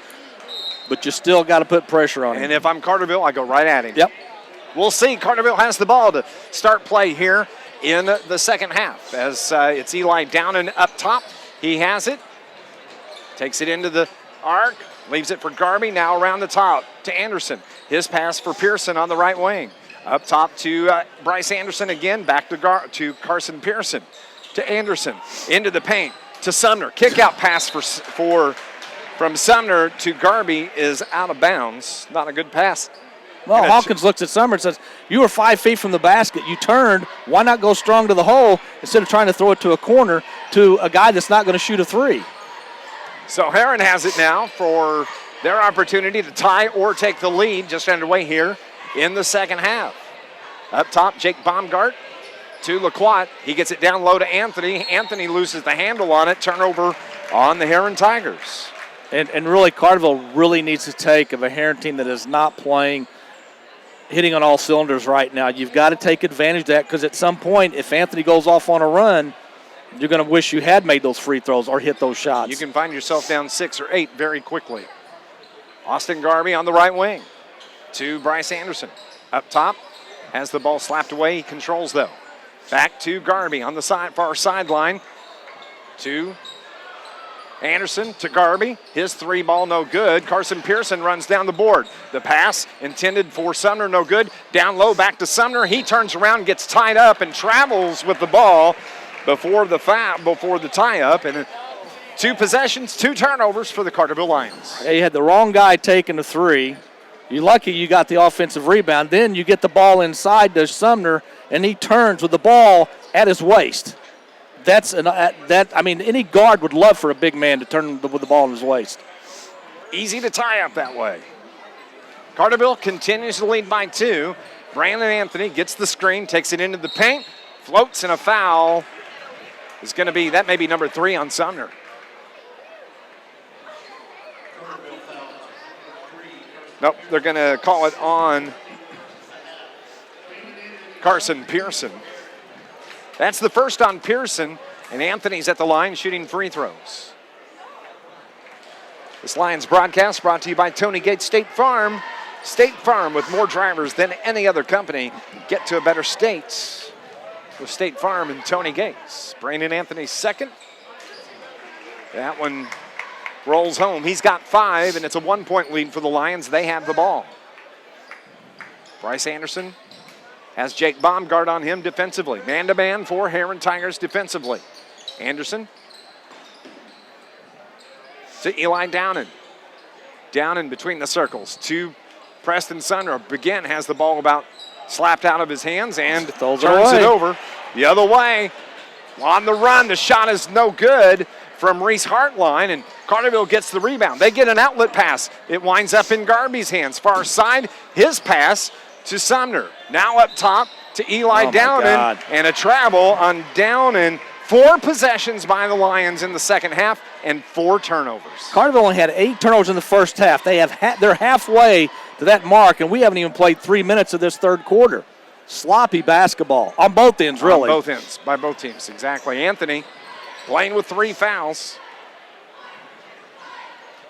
but you still got to put pressure on him. And if I'm Carterville, I go right at him. Yep. We'll see. Carterville has the ball to start play here in the second half as it's Eli Downen up top. He has it. Takes it into the arc. Leaves it for Garvey. Now around the top to Anderson. His pass for Pearson on the right wing. Up top to Bryce Anderson again. Back to Carson Pearson. To Anderson. Into the paint. To Sumner. Kick out pass from Sumner to Garvey is out of bounds. Not a good pass. Well, Hawkins looks at Sumner and says, you were 5 feet from the basket. You turned. Why not go strong to the hole instead of trying to throw it to a corner to a guy that's not going to shoot a 3? So Herrin has it now for their opportunity to tie or take the lead just underway here in the second half. Up top, Jake Baumgart to Lacroix. He gets it down low to Anthony. Anthony loses the handle on it. Turnover on the Herrin Tigers. And really, Carterville really needs to take of a Herrin team that is not playing, hitting on all cylinders right now. You've got to take advantage of that because at some point, if Anthony goes off on a run, you're going to wish you had made those free throws or hit those shots. You can find yourself down 6 or 8 very quickly. Austin Garvey on the right wing to Bryce Anderson. Up top, has the ball slapped away. He controls, though. Back to Garvey on the far sideline to Anderson to Garvey. His 3 ball no good. Carson Pearson runs down the board. The pass intended for Sumner, no good. Down low, back to Sumner. He turns around, gets tied up, and travels with the ball before the tie-up. And 2 possessions, 2 turnovers for the Carterville Lions. Yeah, you had the wrong guy taking the 3. You're lucky you got the offensive rebound. Then you get the ball inside to Sumner, and he turns with the ball at his waist. Any guard would love for a big man to turn with the ball in his waist. Easy to tie up that way. Carterville continues to lead by 2. Brandon Anthony gets the screen, takes it into the paint, floats, and a foul is going to be, that may be number 3 on Sumner. Nope, they're going to call it on Carson Pearson. That's the first on Pearson, and Anthony's at the line shooting free throws. This Lions broadcast brought to you by Tony Gates State Farm. State Farm, with more drivers than any other company. Get to a better state with State Farm and Tony Gates. Brandon Anthony's second. That one rolls home. He's got 5, and it's a 1-point lead for the Lions. They have the ball. Bryce Anderson has Jake Baumgart on him defensively. Man-to-man for Herrin Tigers defensively. Anderson to Eli Downen. Downen between the circles to Preston Sumner. Begin has the ball about slapped out of his hands and turns it over the other way. On the run, the shot is no good from Reese Hartline, and Carterville gets the rebound. They get an outlet pass. It winds up in Garvey's hands. Far side, his pass to Sumner. Now up top to Eli Downen, and a travel on Downen 4 possessions by the Lions in the second half and 4 turnovers. Carterville only had 8 turnovers in the first half. They're halfway to that mark, and we haven't even played 3 minutes of this third quarter. Sloppy basketball on both ends, really. On both ends, by both teams, exactly. Anthony playing with 3 fouls.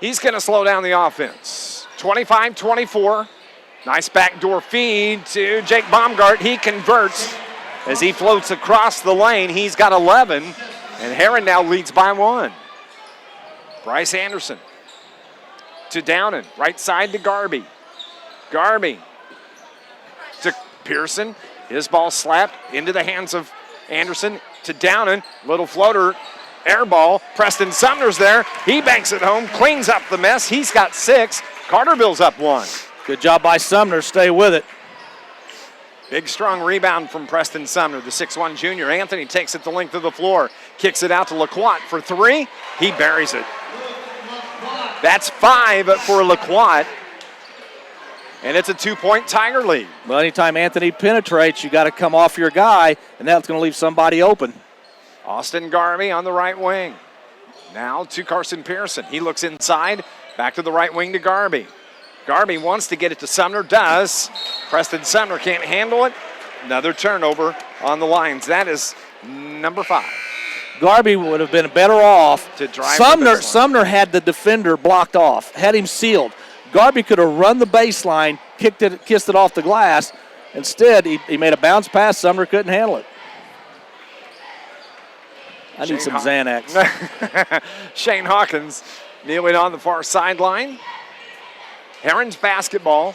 He's going to slow down the offense. 25-24. Nice backdoor feed to Jake Baumgart. He converts as he floats across the lane. He's got 11, and Herrin now leads by 1. Bryce Anderson to Downen. Right side to Garvey. Garvey to Pearson. His ball slapped into the hands of Anderson to Downen. Little floater, air ball. Preston Sumner's there. He banks it home, cleans up the mess. He's got 6. Carterville's up 1. Good job by Sumner. Stay with it. Big, strong rebound from Preston Sumner, the 6'1 junior. Anthony takes it the length of the floor, kicks it out to LaQuat for 3. He buries it. That's 5 for LaQuat, and it's a 2-point Tiger lead. Well, anytime Anthony penetrates, you got to come off your guy, and that's going to leave somebody open. Austin Garvey on the right wing. Now to Carson Pearson. He looks inside, back to the right wing to Garvey. Garvey wants to get it to Sumner, does. Preston Sumner can't handle it. Another turnover on the Lions. That is number 5. Garvey would have been better off. To drive Sumner had the defender blocked off, had him sealed. Garvey could have run the baseline, kissed it off the glass. Instead, he made a bounce pass. Sumner couldn't handle it. I need some Xanax. Shane Hawkins kneeling on the far sideline. Herrin's basketball.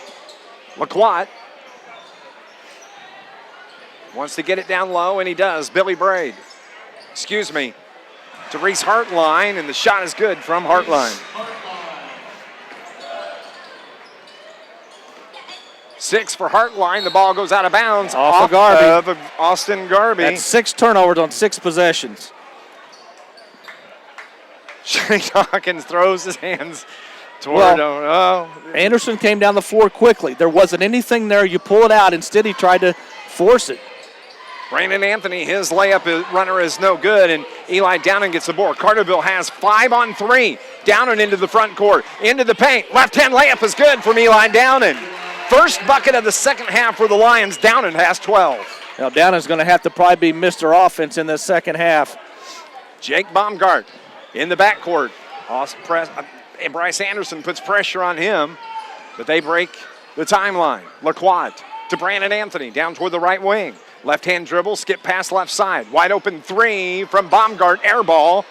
LaQuat wants to get it down low, and he does. Billy Braid. To Reese Hartline, and the shot is good from Hartline. 6 for Hartline. The ball goes out of bounds. Off of Garvey. Of Austin Garvey. That's 6 turnovers on 6 possessions. Shane Hawkins throws his hands toward Anderson came down the floor quickly. There wasn't anything there. You pull it out. Instead, he tried to force it. Brandon Anthony, his layup runner is no good, and Eli Downen gets the board. Carterville has 5 on 3. Downen into the front court, into the paint. Left-hand layup is good from Eli Downen. First bucket of the second half for the Lions. Downen has 12. Now, Downen's going to have to probably be Mr. Offense in the second half. Jake Baumgart in the backcourt. Bryce Anderson puts pressure on him, but they break the timeline. LaQuat to Brandon Anthony, down toward the right wing. Left-hand dribble, skip pass left side. Wide open 3 from Baumgart, air ball.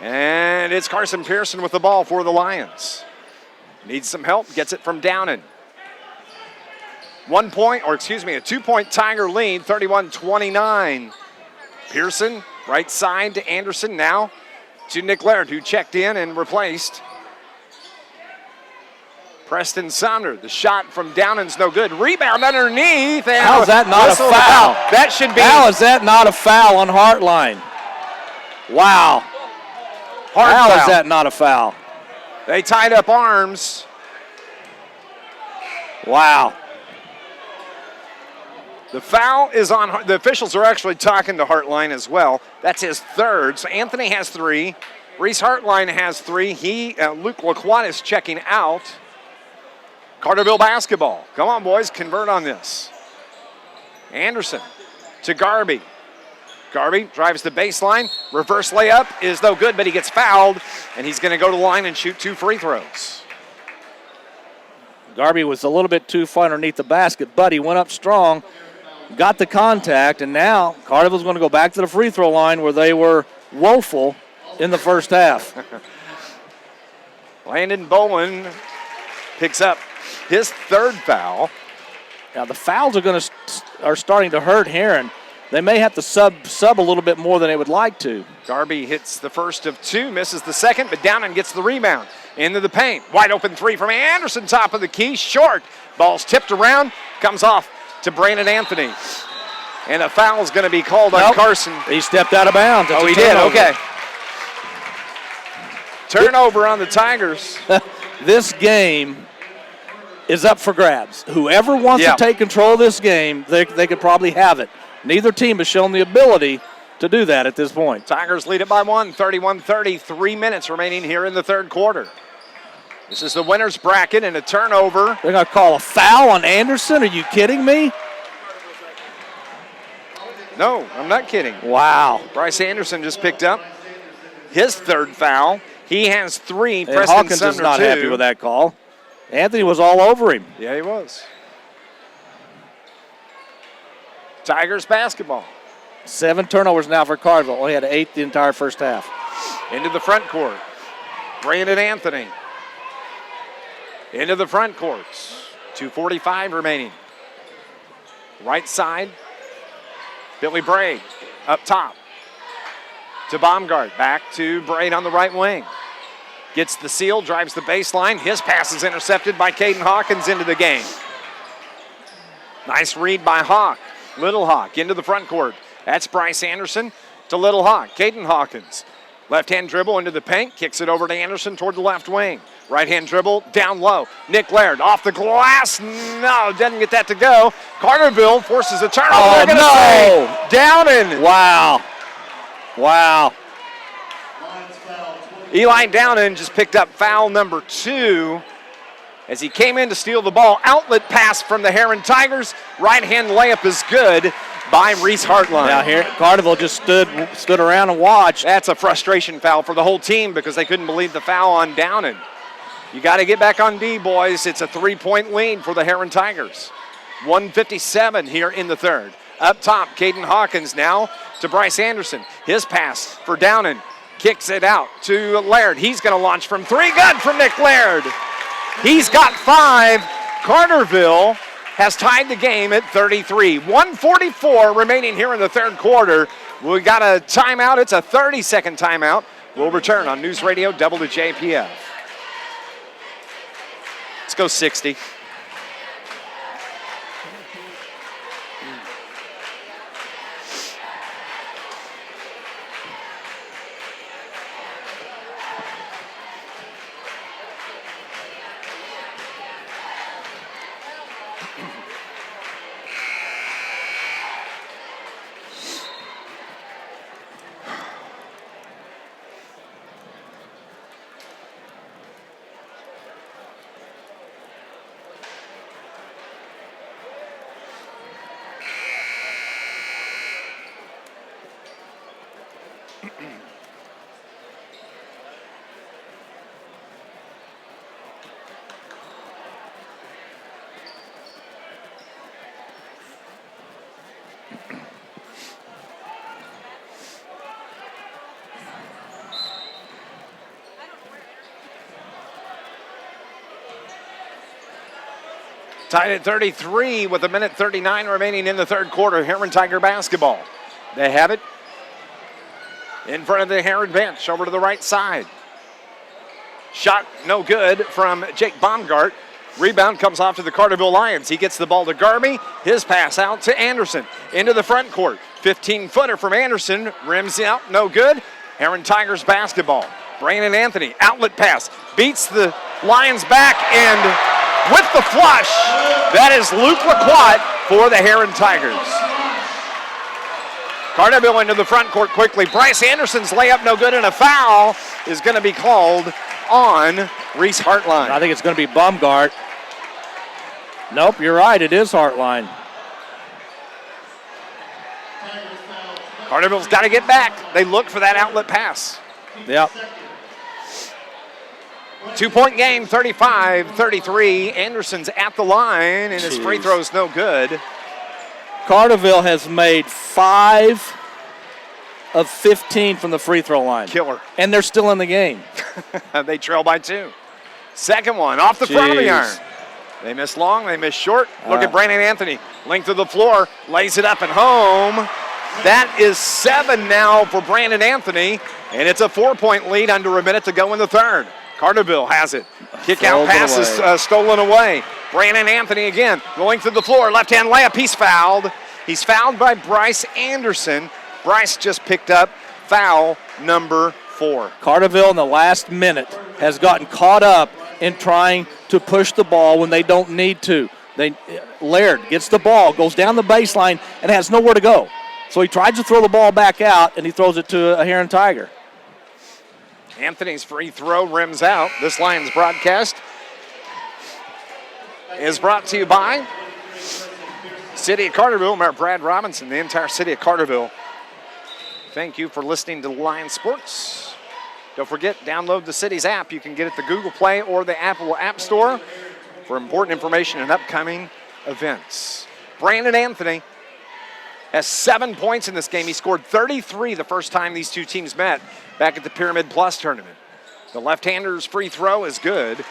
And it's Carson Pearson with the ball for the Lions. Needs some help, gets it from Downen. A 2-point Tiger lead, 31-29. Pearson, right side to Anderson, now to Nick Laird, who checked in and replaced Preston Sumner. The shot from Downen's no good. Rebound underneath. How is that not a foul? That should be. How is that not a foul on Hartline? Wow. How is that not a foul? They tied up arms. Wow. The foul is on. The officials are actually talking to Hartline as well. That's his 3rd. So Anthony has 3. Reese Hartline has 3. Luke LaQuat is checking out. Carterville basketball. Come on, boys, convert on this. Anderson to Garvey. Garvey drives the baseline. Reverse layup is no good, but he gets fouled, and he's going to go to the line and shoot 2 free throws. Garvey was a little bit too far underneath the basket, but he went up strong, got the contact, and now Carterville's going to go back to the free throw line where they were woeful in the first half. Landon Bowen picks up his 3rd foul. Now the fouls are starting to hurt Herrin. They may have to sub a little bit more than they would like to. Garvey hits the first of 2, misses the second, but Downen gets the rebound. Into the paint. Wide open 3 from Anderson, top of the key, short. Ball's tipped around, comes off to Brandon Anthony. And a foul is going to be called on Carson. He stepped out of bounds. That's he did, okay. Turnover on the Tigers. This game is up for grabs. Whoever wants to take control of this game, they could probably have it. Neither team has shown the ability to do that at this point. Tigers lead it by 1, 31-30, 3 minutes remaining here in the third quarter. This is the winner's bracket and a turnover. They're going to call a foul on Anderson? Are you kidding me? No, I'm not kidding. Wow. Bryce Anderson just picked up his third foul. He has 3. And Preston Hawkins Sumner is not 2. happy with that call. Anthony was all over him. Yeah, he was. Tigers basketball. 7 turnovers now for Carterville. Only had 8 the entire first half. Into the front court. Brandon Anthony. Into the front court. 2:45 remaining. Right side. Billy Braid up top. To Baumgart. Back to Braid on the right wing. Gets the seal, drives the baseline. His pass is intercepted by Caden Hawkins into the game. Nice read by Hawk. Little Hawk into the front court. That's Bryce Anderson to Little Hawk. Caden Hawkins. Left-hand dribble into the paint. Kicks it over to Anderson toward the left wing. Right-hand dribble down low. Nick Laird off the glass. No, doesn't get that to go. Carterville forces a turnover. Oh, They're gonna no. say down and Wow. Wow. Eli Downen just picked up foul number 2 as he came in to steal the ball. Outlet pass from the Herrin Tigers. Right-hand layup is good by Reese Hartline. Now here, Carterville just stood around and watched. That's a frustration foul for the whole team because they couldn't believe the foul on Downen. You got to get back on D, boys. It's a 3-point lead for the Herrin Tigers. 1:57 here in the third. Up top, Caden Hawkins now to Bryce Anderson. His pass for Downen. Kicks it out to Laird. He's going to launch from 3. Good from Nick Laird. He's got 5. Carterville has tied the game at 33. 1:44 remaining here in the third quarter. We got a timeout. It's a 30-second timeout. We'll return on News Radio WJPF. Let's go 60. Tied at 33 with 1:39 remaining in the third quarter. Herrin Tiger basketball. They have it in front of the Herrin bench over to the right side. Shot no good from Jake Baumgart. Rebound comes off to the Carterville Lions. He gets the ball to Garvey. His pass out to Anderson into the front court. 15-footer from Anderson. Rims out, no good. Herrin Tigers basketball. Brandon Anthony, outlet pass. Beats the Lions back and with the flush, that is Luke Lacroix for the Herrin Tigers. Carterville into the front court quickly. Bryce Anderson's layup no good, and a foul is going to be called on Reese Hartline. I think it's going to be Baumgart. Nope, you're right. It is Hartline. Carterville's got to get back. They look for that outlet pass. Yep. 2-point game, 35-33. Anderson's at the line, and his free throw's no good. Carterville has made 5 of 15 from the free throw line. Killer. And they're still in the game. They trail by 2. Second one off the front of the iron. They miss long, they miss short. Look at Brandon Anthony. Length of the floor, lays it up and home. That is 7 now for Brandon Anthony, and it's a 4-point lead under a minute to go in the third. Carterville has it. Kick out pass is stolen away. Brandon Anthony again, going through the floor. Left-hand layup, he's fouled. He's fouled by Bryce Anderson. Bryce just picked up foul number 4. Carterville in the last minute has gotten caught up in trying to push the ball when they don't need to. Laird gets the ball, goes down the baseline, and has nowhere to go. So he tries to throw the ball back out, and he throws it to a Herrin Tiger. Anthony's free throw rims out. This Lions broadcast is brought to you by City of Carterville, Mayor Brad Robinson, the entire city of Carterville. Thank you for listening to Lions Sports. Don't forget, download the city's app. You can get it at the Google Play or the Apple App Store for important information and upcoming events. Brandon Anthony has 7 points in this game. He scored 33 the first time these two teams met back at the Pyramid Plus tournament. The left-hander's free throw is good.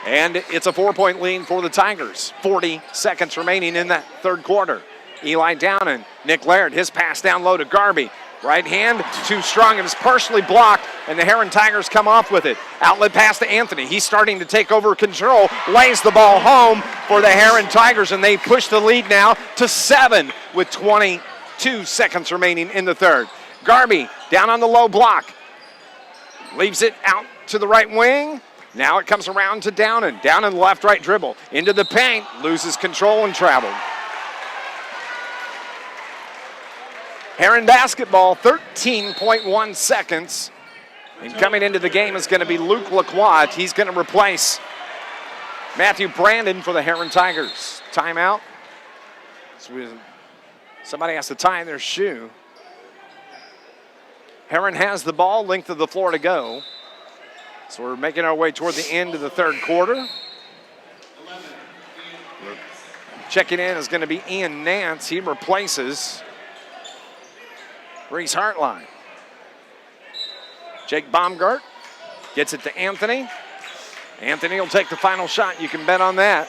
And it's a 4-point lead for the Tigers. 40 seconds remaining in the third quarter. Eli Downen, Nick Laird, his pass down low to Garvey. Right hand, too strong. It was partially blocked, and the Herrin Tigers come off with it. Outlet pass to Anthony. He's starting to take over control, lays the ball home for the Herrin Tigers, and they push the lead now to 7 with 22 seconds remaining in the third. Garvey down on the low block. Leaves it out to the right wing. Now it comes around to Downen. Downen left-right dribble. Into the paint. Loses control and traveled. Herrin basketball, 13.1 seconds. And coming into the game is going to be Luke Lacroix. He's going to replace Matthew Brandon for the Herrin Tigers. Timeout. Somebody has to tie their shoe. Herrin has the ball, length of the floor to go. So we're making our way toward the end of the third quarter. Checking in is going to be Ian Nance. He replaces Reese Hartline. Jake Baumgart gets it to Anthony. Anthony will take the final shot. You can bet on that.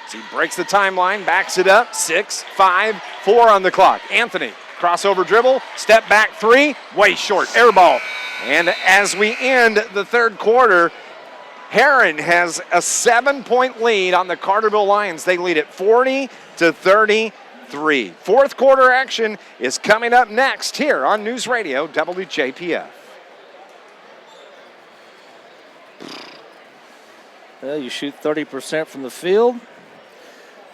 As he breaks the timeline, backs it up. 6, 5, 4 on the clock. Anthony, crossover dribble, step back three, way short, air ball. And as we end the third quarter, Herrin has a 7-point lead on the Carterville Lions. They lead at 40-33. Fourth quarter action is coming up next here on NewsRadio WJPF. Well, you shoot 30% from the field.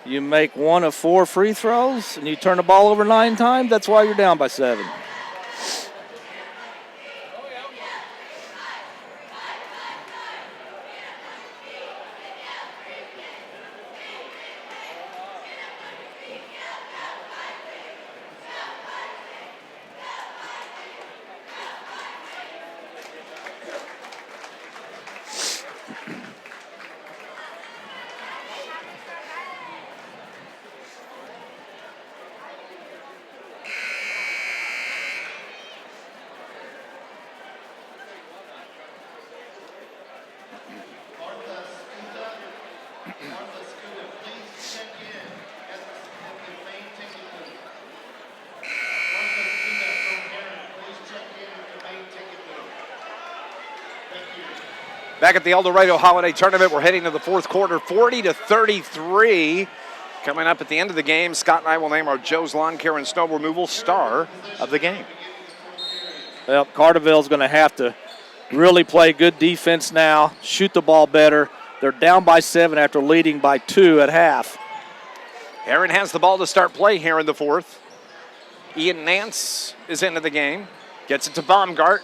You make 1 of 4 free throws, and you turn the ball over 9 times. That's why you're down by 7. Back at the Eldorado Holiday Tournament, we're heading to the fourth quarter, 40-33. Coming up at the end of the game, Scott and I will name our Joe's Lawn Care and Snow Removal star of the game. Well, Carterville's going to have to really play good defense now, shoot the ball better. They're down by 7 after leading by 2 at half. Herrin has the ball to start play here in the fourth. Ian Nance is into the game. Gets it to Baumgart,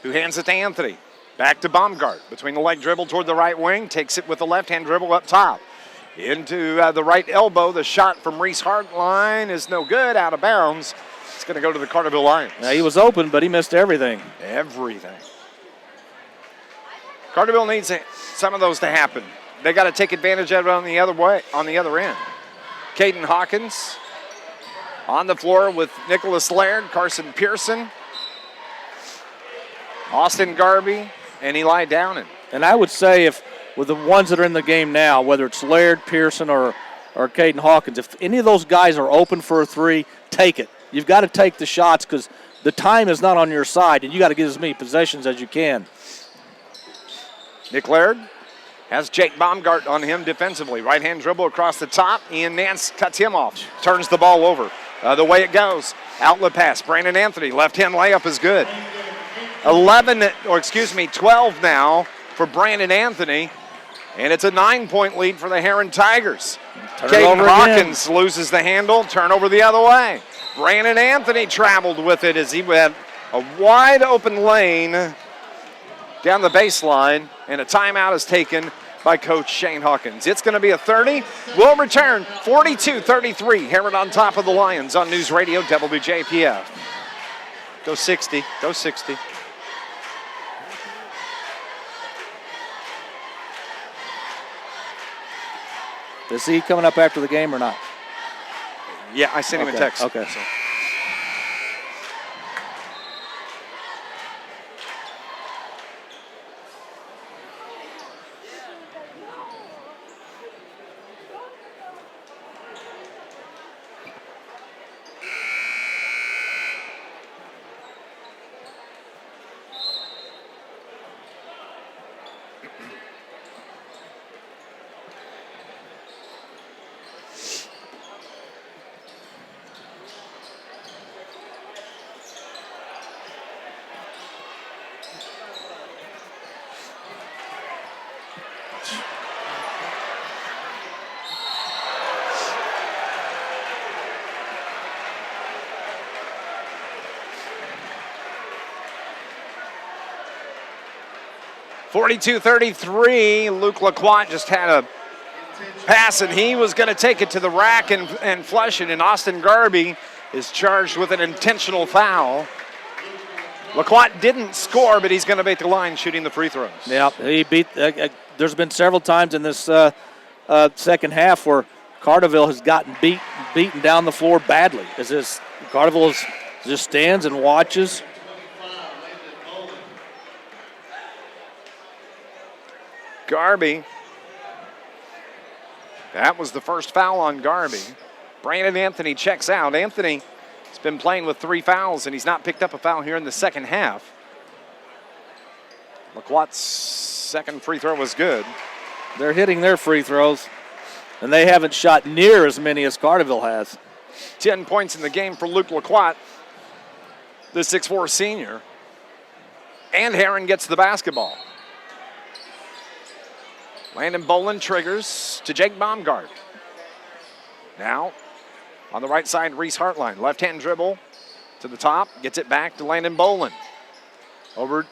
who hands it to Anthony. Back to Baumgart. Between the leg dribble toward the right wing. Takes it with the left-hand dribble up top. Into the right elbow. The shot from Reese Hartline is no good. Out of bounds. It's going to go to the Carterville Lions. Now, he was open, but he missed everything. Everything. Carterville needs some of those to happen. They got to take advantage of it on the other end. Caden Hawkins on the floor with Nicholas Laird, Carson Pearson, Austin Garvey, and Eli Downen. And I would say if with the ones that are in the game now, whether it's Laird, Pearson, or Caden Hawkins, if any of those guys are open for a 3, take it. You've got to take the shots because the time is not on your side, and you got to get as many possessions as you can. Nick Laird has Jake Baumgart on him defensively. Right-hand dribble across the top. Ian Nance cuts him off. Turns the ball over. The way it goes. Outlet pass. Brandon Anthony. Left-hand layup is good. 12 now for Brandon Anthony. And it's a 9-point lead for the Herrin Tigers. Turn it Caden over Hawkins loses the handle. Turnover the other way. Brandon Anthony traveled with it as he had a wide open lane down the baseline, and a timeout is taken by Coach Shane Hawkins. It's going to be a 30. We'll return 42-33. Herrin on top of the Lions on News Radio WJPF. Go 60. Go 60. Is he coming up after the game or not? Yeah, I sent him a text. Okay. So. (42-33). Luke Lacroix just had a pass, and he was going to take it to the rack and flush it, and Austin Garvey is charged with an intentional foul. Lacroix didn't score, but he's going to be at the line shooting the free throws. Yeah, he beat. There's been several times in this second half where Carterville has gotten beaten down the floor badly. Carterville just stands and watches. Garvey. That was the first foul on Garvey. Brandon Anthony checks out. Anthony has been playing with 3 fouls, and he's not picked up a foul here in the second half. Lacroix's second free throw was good. They're hitting their free throws, and they haven't shot near as many as Carterville has. 10 points in the game for Luke Lacroix, the 6'4 senior. And Herrin gets the basketball. Landon Bolin triggers to Jake Baumgart. Now, on the right side, Reese Hartline. Left-hand dribble to the top. Gets it back to Landon Bolin. Over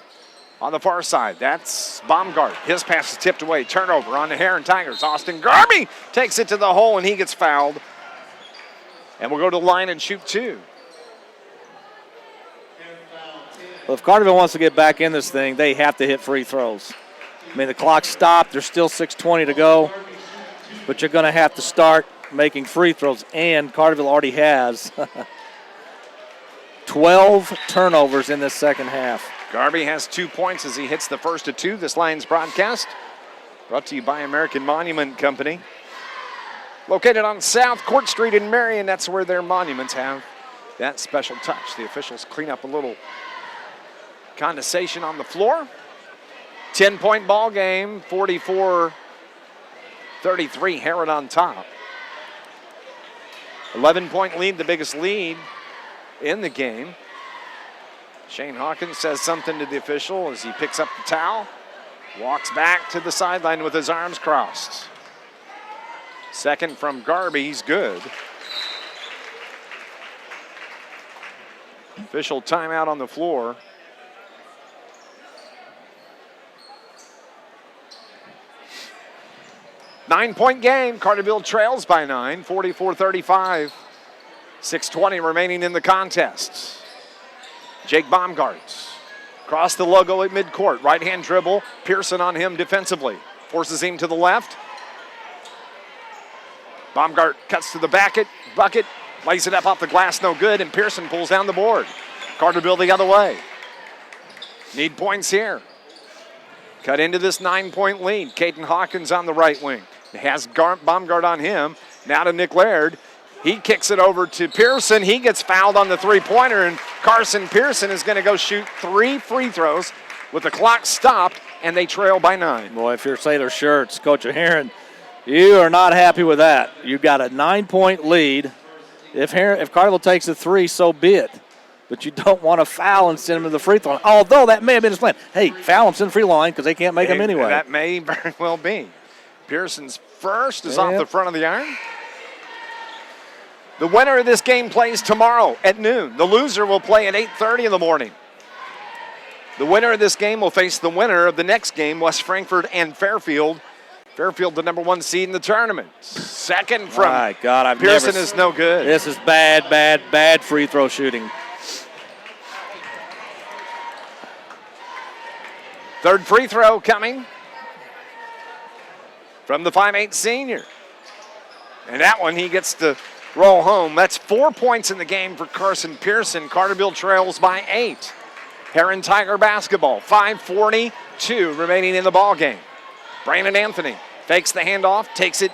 on the far side, that's Baumgart. His pass is tipped away. Turnover on the Herrin Tigers. Austin Garvey takes it to the hole, and he gets fouled. And we'll go to the line and shoot 2. Well, if Carterville wants to get back in this thing, they have to hit free throws. I mean, the clock stopped. There's still 6:20 to go. But you're going to have to start making free throws. And Carterville already has 12 turnovers in this second half. Garvey has 2 points as he hits the first of 2. This Lions broadcast brought to you by American Monument Company. Located on South Court Street in Marion, that's where their monuments have that special touch. The officials clean up a little condensation on the floor. 10-point ball game, 44-33, Herrin on top. 11-point lead, the biggest lead in the game. Shane Hawkins says something to the official as he picks up the towel, walks back to the sideline with his arms crossed. Second from Garvey, he's good. Official timeout on the floor. Nine-point game. Carterville trails by 9, 44-35. 6:20 remaining in the contest. Jake Baumgart across the logo at midcourt. Right-hand dribble. Pearson on him defensively. Forces him to the left. Baumgart cuts to the bucket, lays it up off the glass, no good, and Pearson pulls down the board. Carterville the other way. Need points here. Cut into this 9-point lead. Caden Hawkins on the right wing. Has Baumgart on him. Now to Nick Laird. He kicks it over to Pearson. He gets fouled on the three-pointer, and Carson Pearson is going to go shoot 3 free throws with the clock stopped, and they trail by 9. Boy, if you're Sailor Shirts, Coach Herrin, you are not happy with that. You've got a 9-point lead. If Carterville takes a 3, so be it. But you don't want to foul and send them to the free throw line. Although that may have been his plan. Hey, foul them, send free line because they can't make them anyway. That may very well be. Pearson's first is off the front of the iron. The winner of this game plays tomorrow at noon. The loser will play at 8:30 in the morning. The winner of this game will face the winner of the next game, West Frankfort and Fairfield. Fairfield, the number 1 seed in the tournament. Second from My God, Pearson is no good. This is bad free throw shooting. Third free throw coming from the 5'8" senior. And that one he gets to roll home. That's 4 points in the game for Carson Pearson. Carterville trails by 8. Herrin Tiger basketball, 5:42 remaining in the ball game. Brandon Anthony fakes the handoff, takes it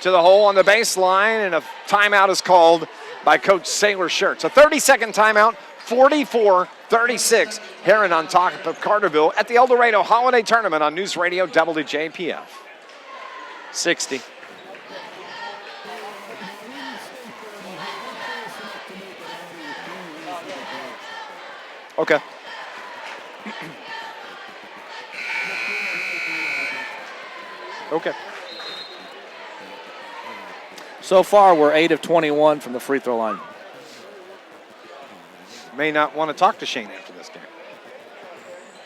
to the hole on the baseline, and a timeout is called by Coach Sailor Shirts. A 30-second timeout, 44-36. Herrin on top of Carterville at the Eldorado Holiday Tournament on NewsRadio WJPF. 60. Okay. Okay. So far, we're 8 of 21 from the free throw line. May not want to talk to Shane after this game.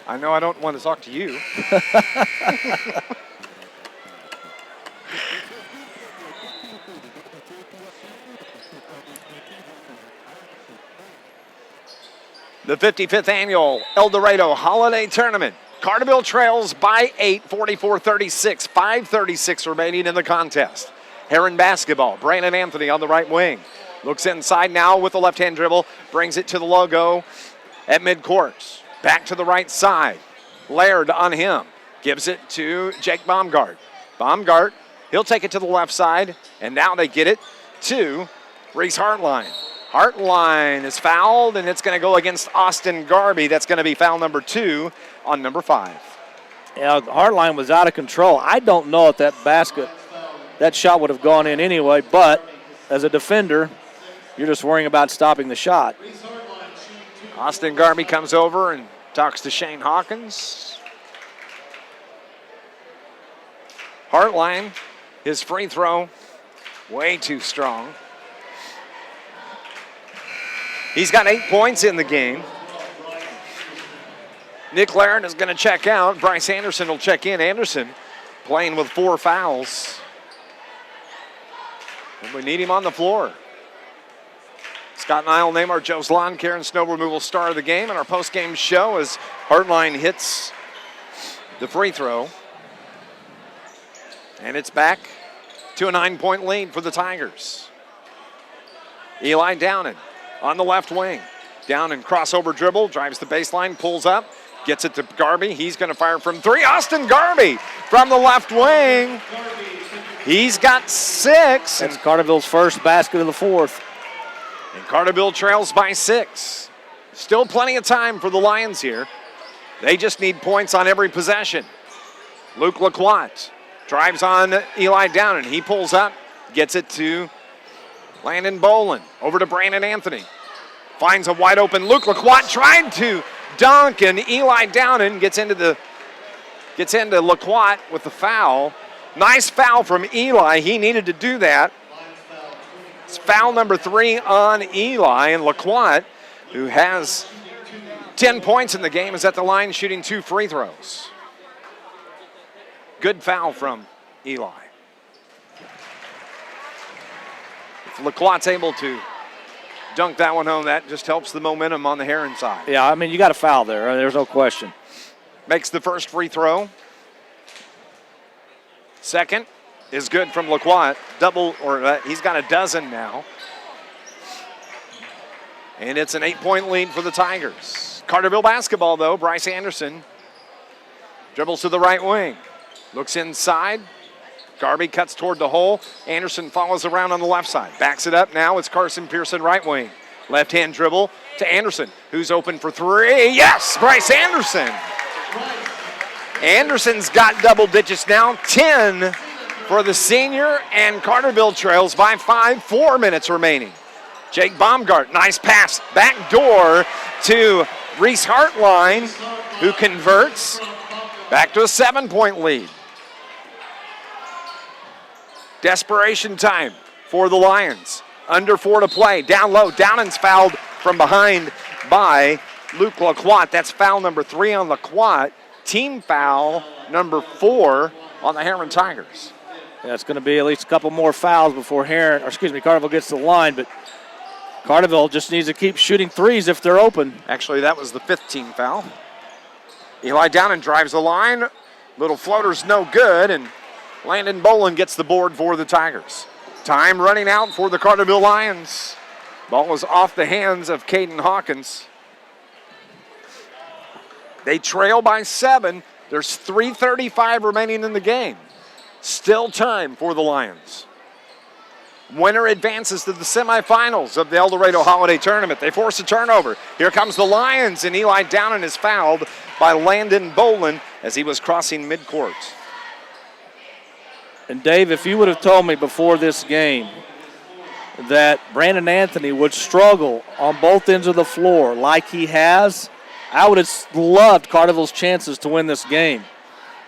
I know I don't want to talk to you. The 55th annual Eldorado Holiday Tournament. Carterville trails by 8, 44-36. 5:36 remaining in the contest. Herrin basketball. Brandon Anthony on the right wing. Looks inside now with the left-hand dribble. Brings it to the logo at midcourt. Back to the right side. Laird on him. Gives it to Jake Baumgart. Baumgart, he'll take it to the left side. And now they get it to Reese Hartline. Hartline is fouled, and it's going to go against Austin Garvey. That's going to be foul number 2 on number 5. Yeah, Hartline was out of control. I don't know if that shot would have gone in anyway, but as a defender, you're just worrying about stopping the shot. Austin Garvey comes over and talks to Shane Hawkins. Hartline, his free throw, way too strong. He's got 8 points in the game. Nick Laird is going to check out. Bryce Anderson will check in. Anderson playing with 4 fouls. And we need him on the floor. Scott and I will name our Joe's Lawn Care and Snow Removal star of the game in our post-game show as Hartline hits the free throw. And it's back to a 9-point lead for the Tigers. Eli Downen on the left wing. Downen crossover dribble, drives the baseline, pulls up, gets it to Garvey. He's going to fire from 3. Austin Garvey from the left wing. He's got 6. That's Carterville's first basket of the fourth. And Carterville trails by 6. Still plenty of time for the Lions here. They just need points on every possession. Luke Lacroix drives on Eli Downen. He pulls up, gets it to Landon Bolin. Over to Brandon Anthony. Finds a wide open Luke Lacroix, tried to dunk, and Eli Downen gets into Lacroix with the foul. Nice foul from Eli. He needed to do that. It's foul number 3 on Eli, and Lacroix, who has 10 points in the game, is at the line shooting 2 free throws. Good foul from Eli. If Lacroix's able to dunk that one home, that just helps the momentum on the Herrin side. Yeah, I mean, you got a foul there. There's no question. Makes the first free throw. Second is good from Lacroix. He's got a dozen now. And it's an 8-point lead for the Tigers. Carterville basketball, though. Bryce Anderson dribbles to the right wing. Looks inside. Garvey cuts toward the hole. Anderson follows around on the left side. Backs it up now. It's Carson Pearson right wing. Left-hand dribble to Anderson, who's open for 3. Yes, Bryce Anderson. Anderson's got double digits now. 10 for the senior, and Carterville trails by 5. 4 minutes remaining. Jake Baumgart, nice pass. Back door to Reese Hartline, who converts back to a 7-point lead. Desperation time for the Lions. Under 4 to play. Down low. Downan's fouled from behind by Luke Lacroix. That's foul number 3 on Lacroix. Team foul number 4 on the Herrin Tigers. Yeah, it's going to be at least a couple more fouls before Carterville gets to the line, but Carterville just needs to keep shooting threes if they're open. Actually, that was the 5th team foul. Eli Downan drives the line. Little floater's no good, and Landon Bolin gets the board for the Tigers. Time running out for the Carterville Lions. Ball was off the hands of Caden Hawkins. They trail by 7. There's 3:35 remaining in the game. Still time for the Lions. Winner advances to the semifinals of the Eldorado Holiday Tournament. They force a turnover. Here comes the Lions, and Eli Downan is fouled by Landon Bolin as he was crossing midcourt. And Dave, if you would have told me before this game that Brandon Anthony would struggle on both ends of the floor like he has, I would have loved Carterville's chances to win this game.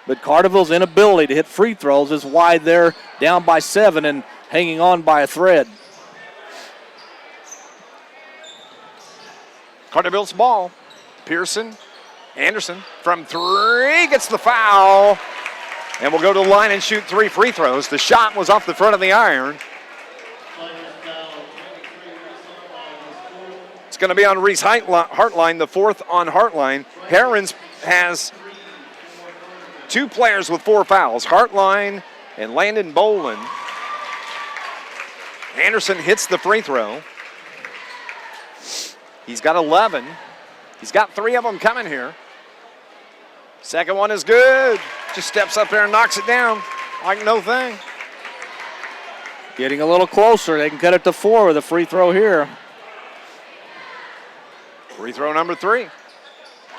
But Carterville's inability to hit free throws is why they're down by 7 and hanging on by a thread. Carterville's ball. Pearson, Anderson from 3 gets the foul. And will go to the line and shoot 3 free throws. The shot was off the front of the iron. It's going to be on Reese Hartline, the 4th on Hartline. Herrin has 2 players with 4 fouls, Hartline and Landon Bolin. Anderson hits the free throw. He's got 11. He's got 3 of them coming here. Second one is good. Just steps up there and knocks it down like no thing. Getting a little closer. They can cut it to 4 with a free throw here. Free throw number 3.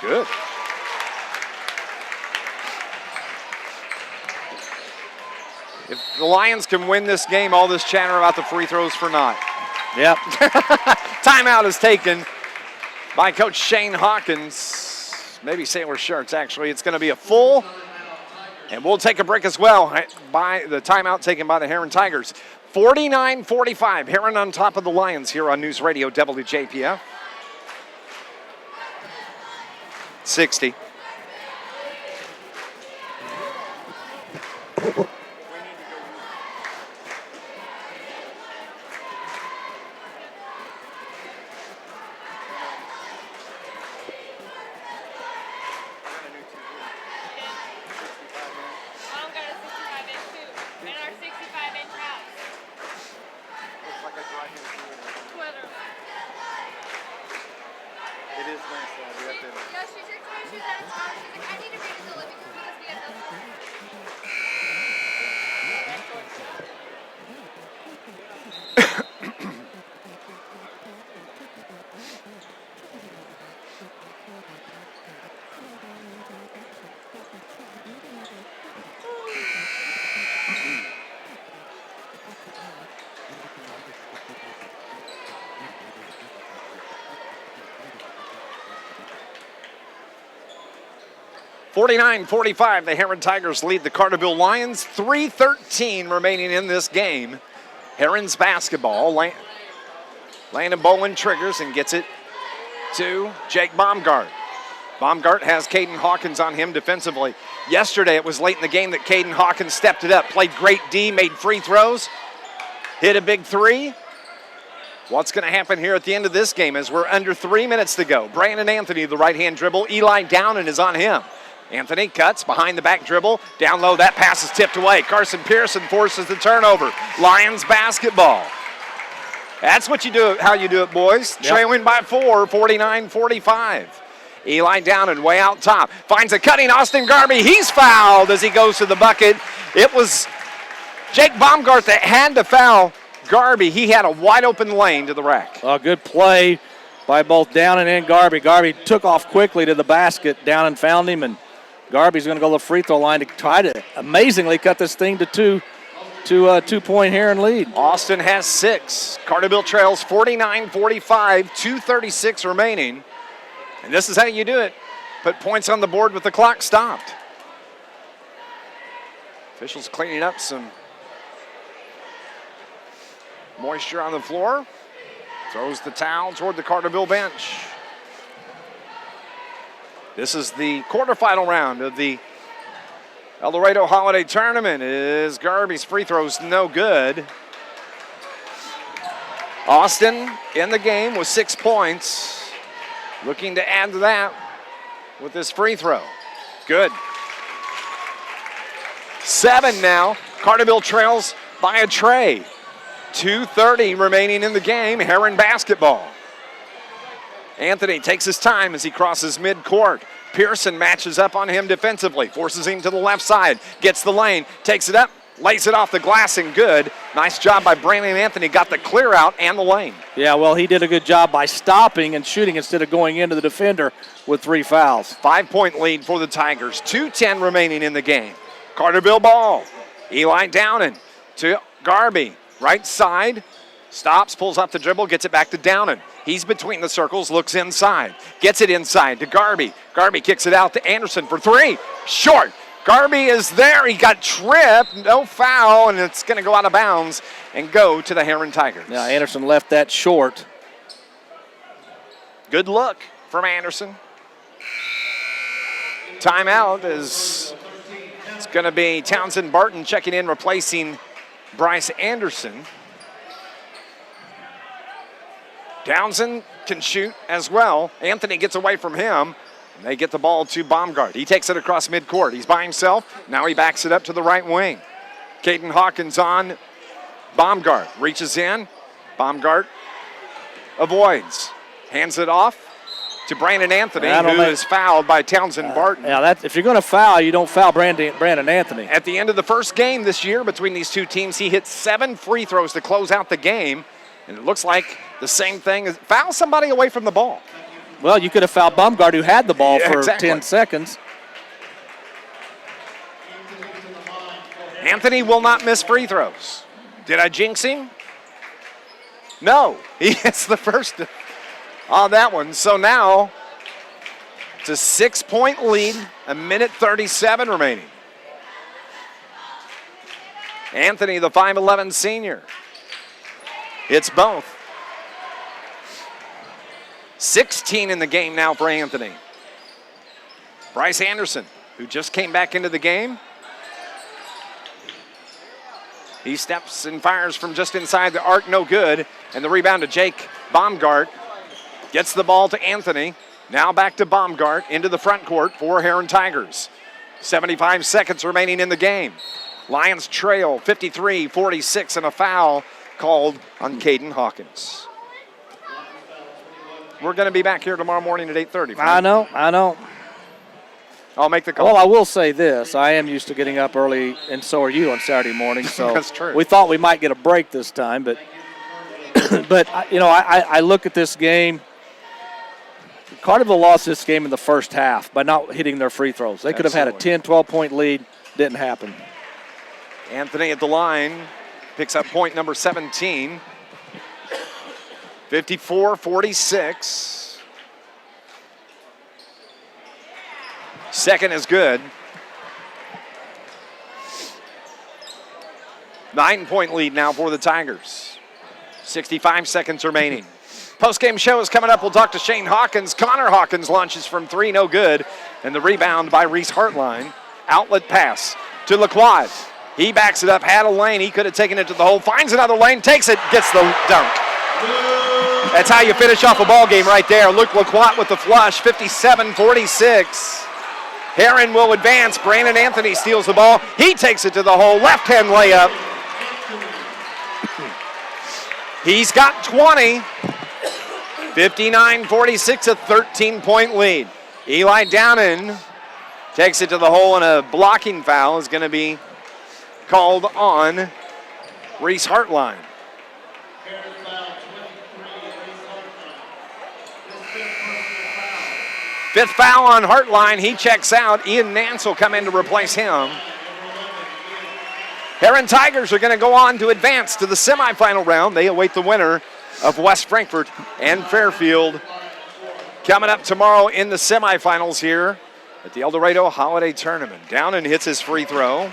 Good. If the Lions can win this game, all this chatter about the free throws for naught. Yep. Timeout is taken by Coach Shane Hawkins. Maybe Sailor Shirts, actually. It's going to be a full, and we'll take a break as well by the timeout taken by the Herrin Tigers. 49-45, Herrin on top of the Lions here on News Radio WJPF. 60. (49-45), the Herrin Tigers lead the Carterville Lions. 3:13 remaining in this game. Herrin's basketball. Landon Bolin triggers and gets it to Jake Baumgart. Baumgart has Caden Hawkins on him defensively. Yesterday, it was late in the game that Caden Hawkins stepped it up, played great D, made free throws, hit a big 3. What's going to happen here at the end of this game as we're under 3 minutes to go? Brandon Anthony, the right-hand dribble. Eli Downan is on him. Anthony cuts behind the back dribble. Down low, that pass is tipped away. Carson Pearson forces the turnover. Lions basketball. That's what you do, how you do it, boys. Yep. Trailing by 4, 49-45. Eli Downan way out top. Finds a cutting Austin Garvey. He's fouled as he goes to the bucket. It was Jake Baumgart that had to foul Garvey. He had a wide open lane to the rack. A good play by both Downan and Garvey. Garvey took off quickly to the basket. Downan found him, and Garvey's going to go to the free throw line to try to amazingly cut this thing to a 2-point Herrin lead. Austin has 6. Carterville trails 49-45, 2:36 remaining. And this is how you do it. Put points on the board with the clock stopped. Officials cleaning up some Moisture on the floor. Throws the towel toward the Carterville bench. This is the quarterfinal round of the Eldorado Holiday Tournament. Is Garvey's free throws no good. Austin in the game with 6 points. Looking to add to that with this free throw. Good. 7 now. Carterville trails by a tray. 2:30 remaining in the game. Herrin basketball. Anthony takes his time as he crosses midcourt. Pearson matches up on him defensively, forces him to the left side, gets the lane, takes it up, lays it off the glass and good. Nice job by Brandon Anthony, got the clear out and the lane. Yeah, well, he did a good job by stopping and shooting instead of going into the defender with 3 fouls. 5-point lead for the Tigers. 2:10 remaining in the game. Carterville ball. Eli Downen to Garvey. Right side. Stops, pulls off the dribble, gets it back to Downen. He's between the circles, looks inside. Gets it inside to Garvey. Garvey kicks it out to Anderson for 3. Short. Garvey is there. He got tripped. No foul, and it's going to go out of bounds and go to the Herrin Tigers. Yeah, Anderson left that short. Good look from Anderson. Timeout is it's going to be Townsend Barton checking in, replacing Bryce Anderson. Townsend can shoot as well. Anthony gets away from him. And they get the ball to Baumgart. He takes it across midcourt. He's by himself. Now he backs it up to the right wing. Caden Hawkins on Baumgart. Reaches in. Baumgart avoids. Hands it off to Brandon Anthony, who is fouled by Townsend Barton. Yeah, if you're going to foul, you don't foul Brandon Anthony. At the end of the first game this year between these two teams, he hit 7 free throws to close out the game. And it looks like the same thing is foul somebody away from the ball. Well, you could have fouled Baumgart, who had the ball for exactly. 10 seconds. Anthony will not miss free throws. Did I jinx him? No. He hits the first on that one. So now it's a 6-point lead, 1:37 remaining. Anthony, the 5'11 senior. It's both. 16 in the game now for Anthony. Bryce Anderson, who just came back into the game. He steps and fires from just inside the arc, no good. And the rebound to Jake Baumgart. Gets the ball to Anthony. Now back to Baumgart into the front court for Herrin Tigers. 75 seconds remaining in the game. Lions trail 53-46 and a foul called on Caden Hawkins. We're going to be back here tomorrow morning at 8:30. I know. I'll make the call. Well, I will say this. I am used to getting up early, and so are you on Saturday morning. So That's true. We thought we might get a break this time, but I look at this game. Carterville lost this game in the first half by not hitting their free throws. They could have had a 10, 12-point lead. Didn't happen. Anthony at the line picks up point number 17. 54-46. Second is good. 9-point lead now for the Tigers. 65 seconds remaining. Post-game show is coming up. We'll talk to Shane Hawkins. Connor Hawkins launches from 3, no good. And the rebound by Reese Hartline. Outlet pass to Lacroix. He backs it up, had a lane. He could have taken it to the hole. Finds another lane, takes it, gets the dunk. That's how you finish off a ball game right there. Luke Lacroix with the flush, 57-46. Herrin will advance. Brandon Anthony steals the ball. He takes it to the hole. Left-hand layup. He's got 20. 59-46, a 13-point lead. Eli Downen takes it to the hole, and a blocking foul is going to be called on Reese Hartline. Fifth foul on Hartline. He checks out. Ian Nance will come in to replace him. Herrin Tigers are going to go on to advance to the semifinal round. They await the winner of West Frankfort and Fairfield. Coming up tomorrow in the semifinals here at the Eldorado Holiday Tournament. Downen hits his free throw.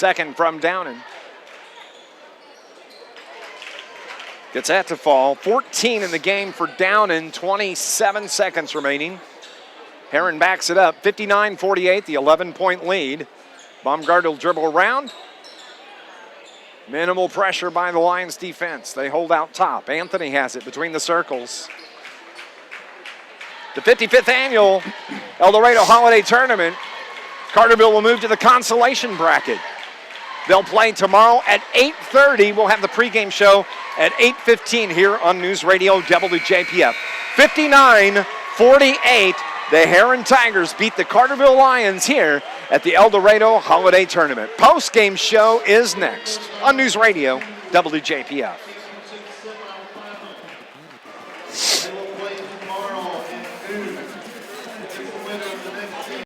Second from Downen. Gets that to fall. 14 in the game for Downen, 27 seconds remaining. Herrin backs it up, 59-48, the 11-point lead. Baumgartel will dribble around. Minimal pressure by the Lions defense. They hold out top. Anthony has it between the circles. The 55th annual Eldorado Holiday Tournament. Carterville will move to the consolation bracket. They'll play tomorrow at 8:30. We'll have the pregame show at 8:15 here on News Radio WJPF. 59-48. The Herrin Tigers beat the Carterville Lions here at the Eldorado Holiday Tournament. Post-game show is next on News Radio WJPF.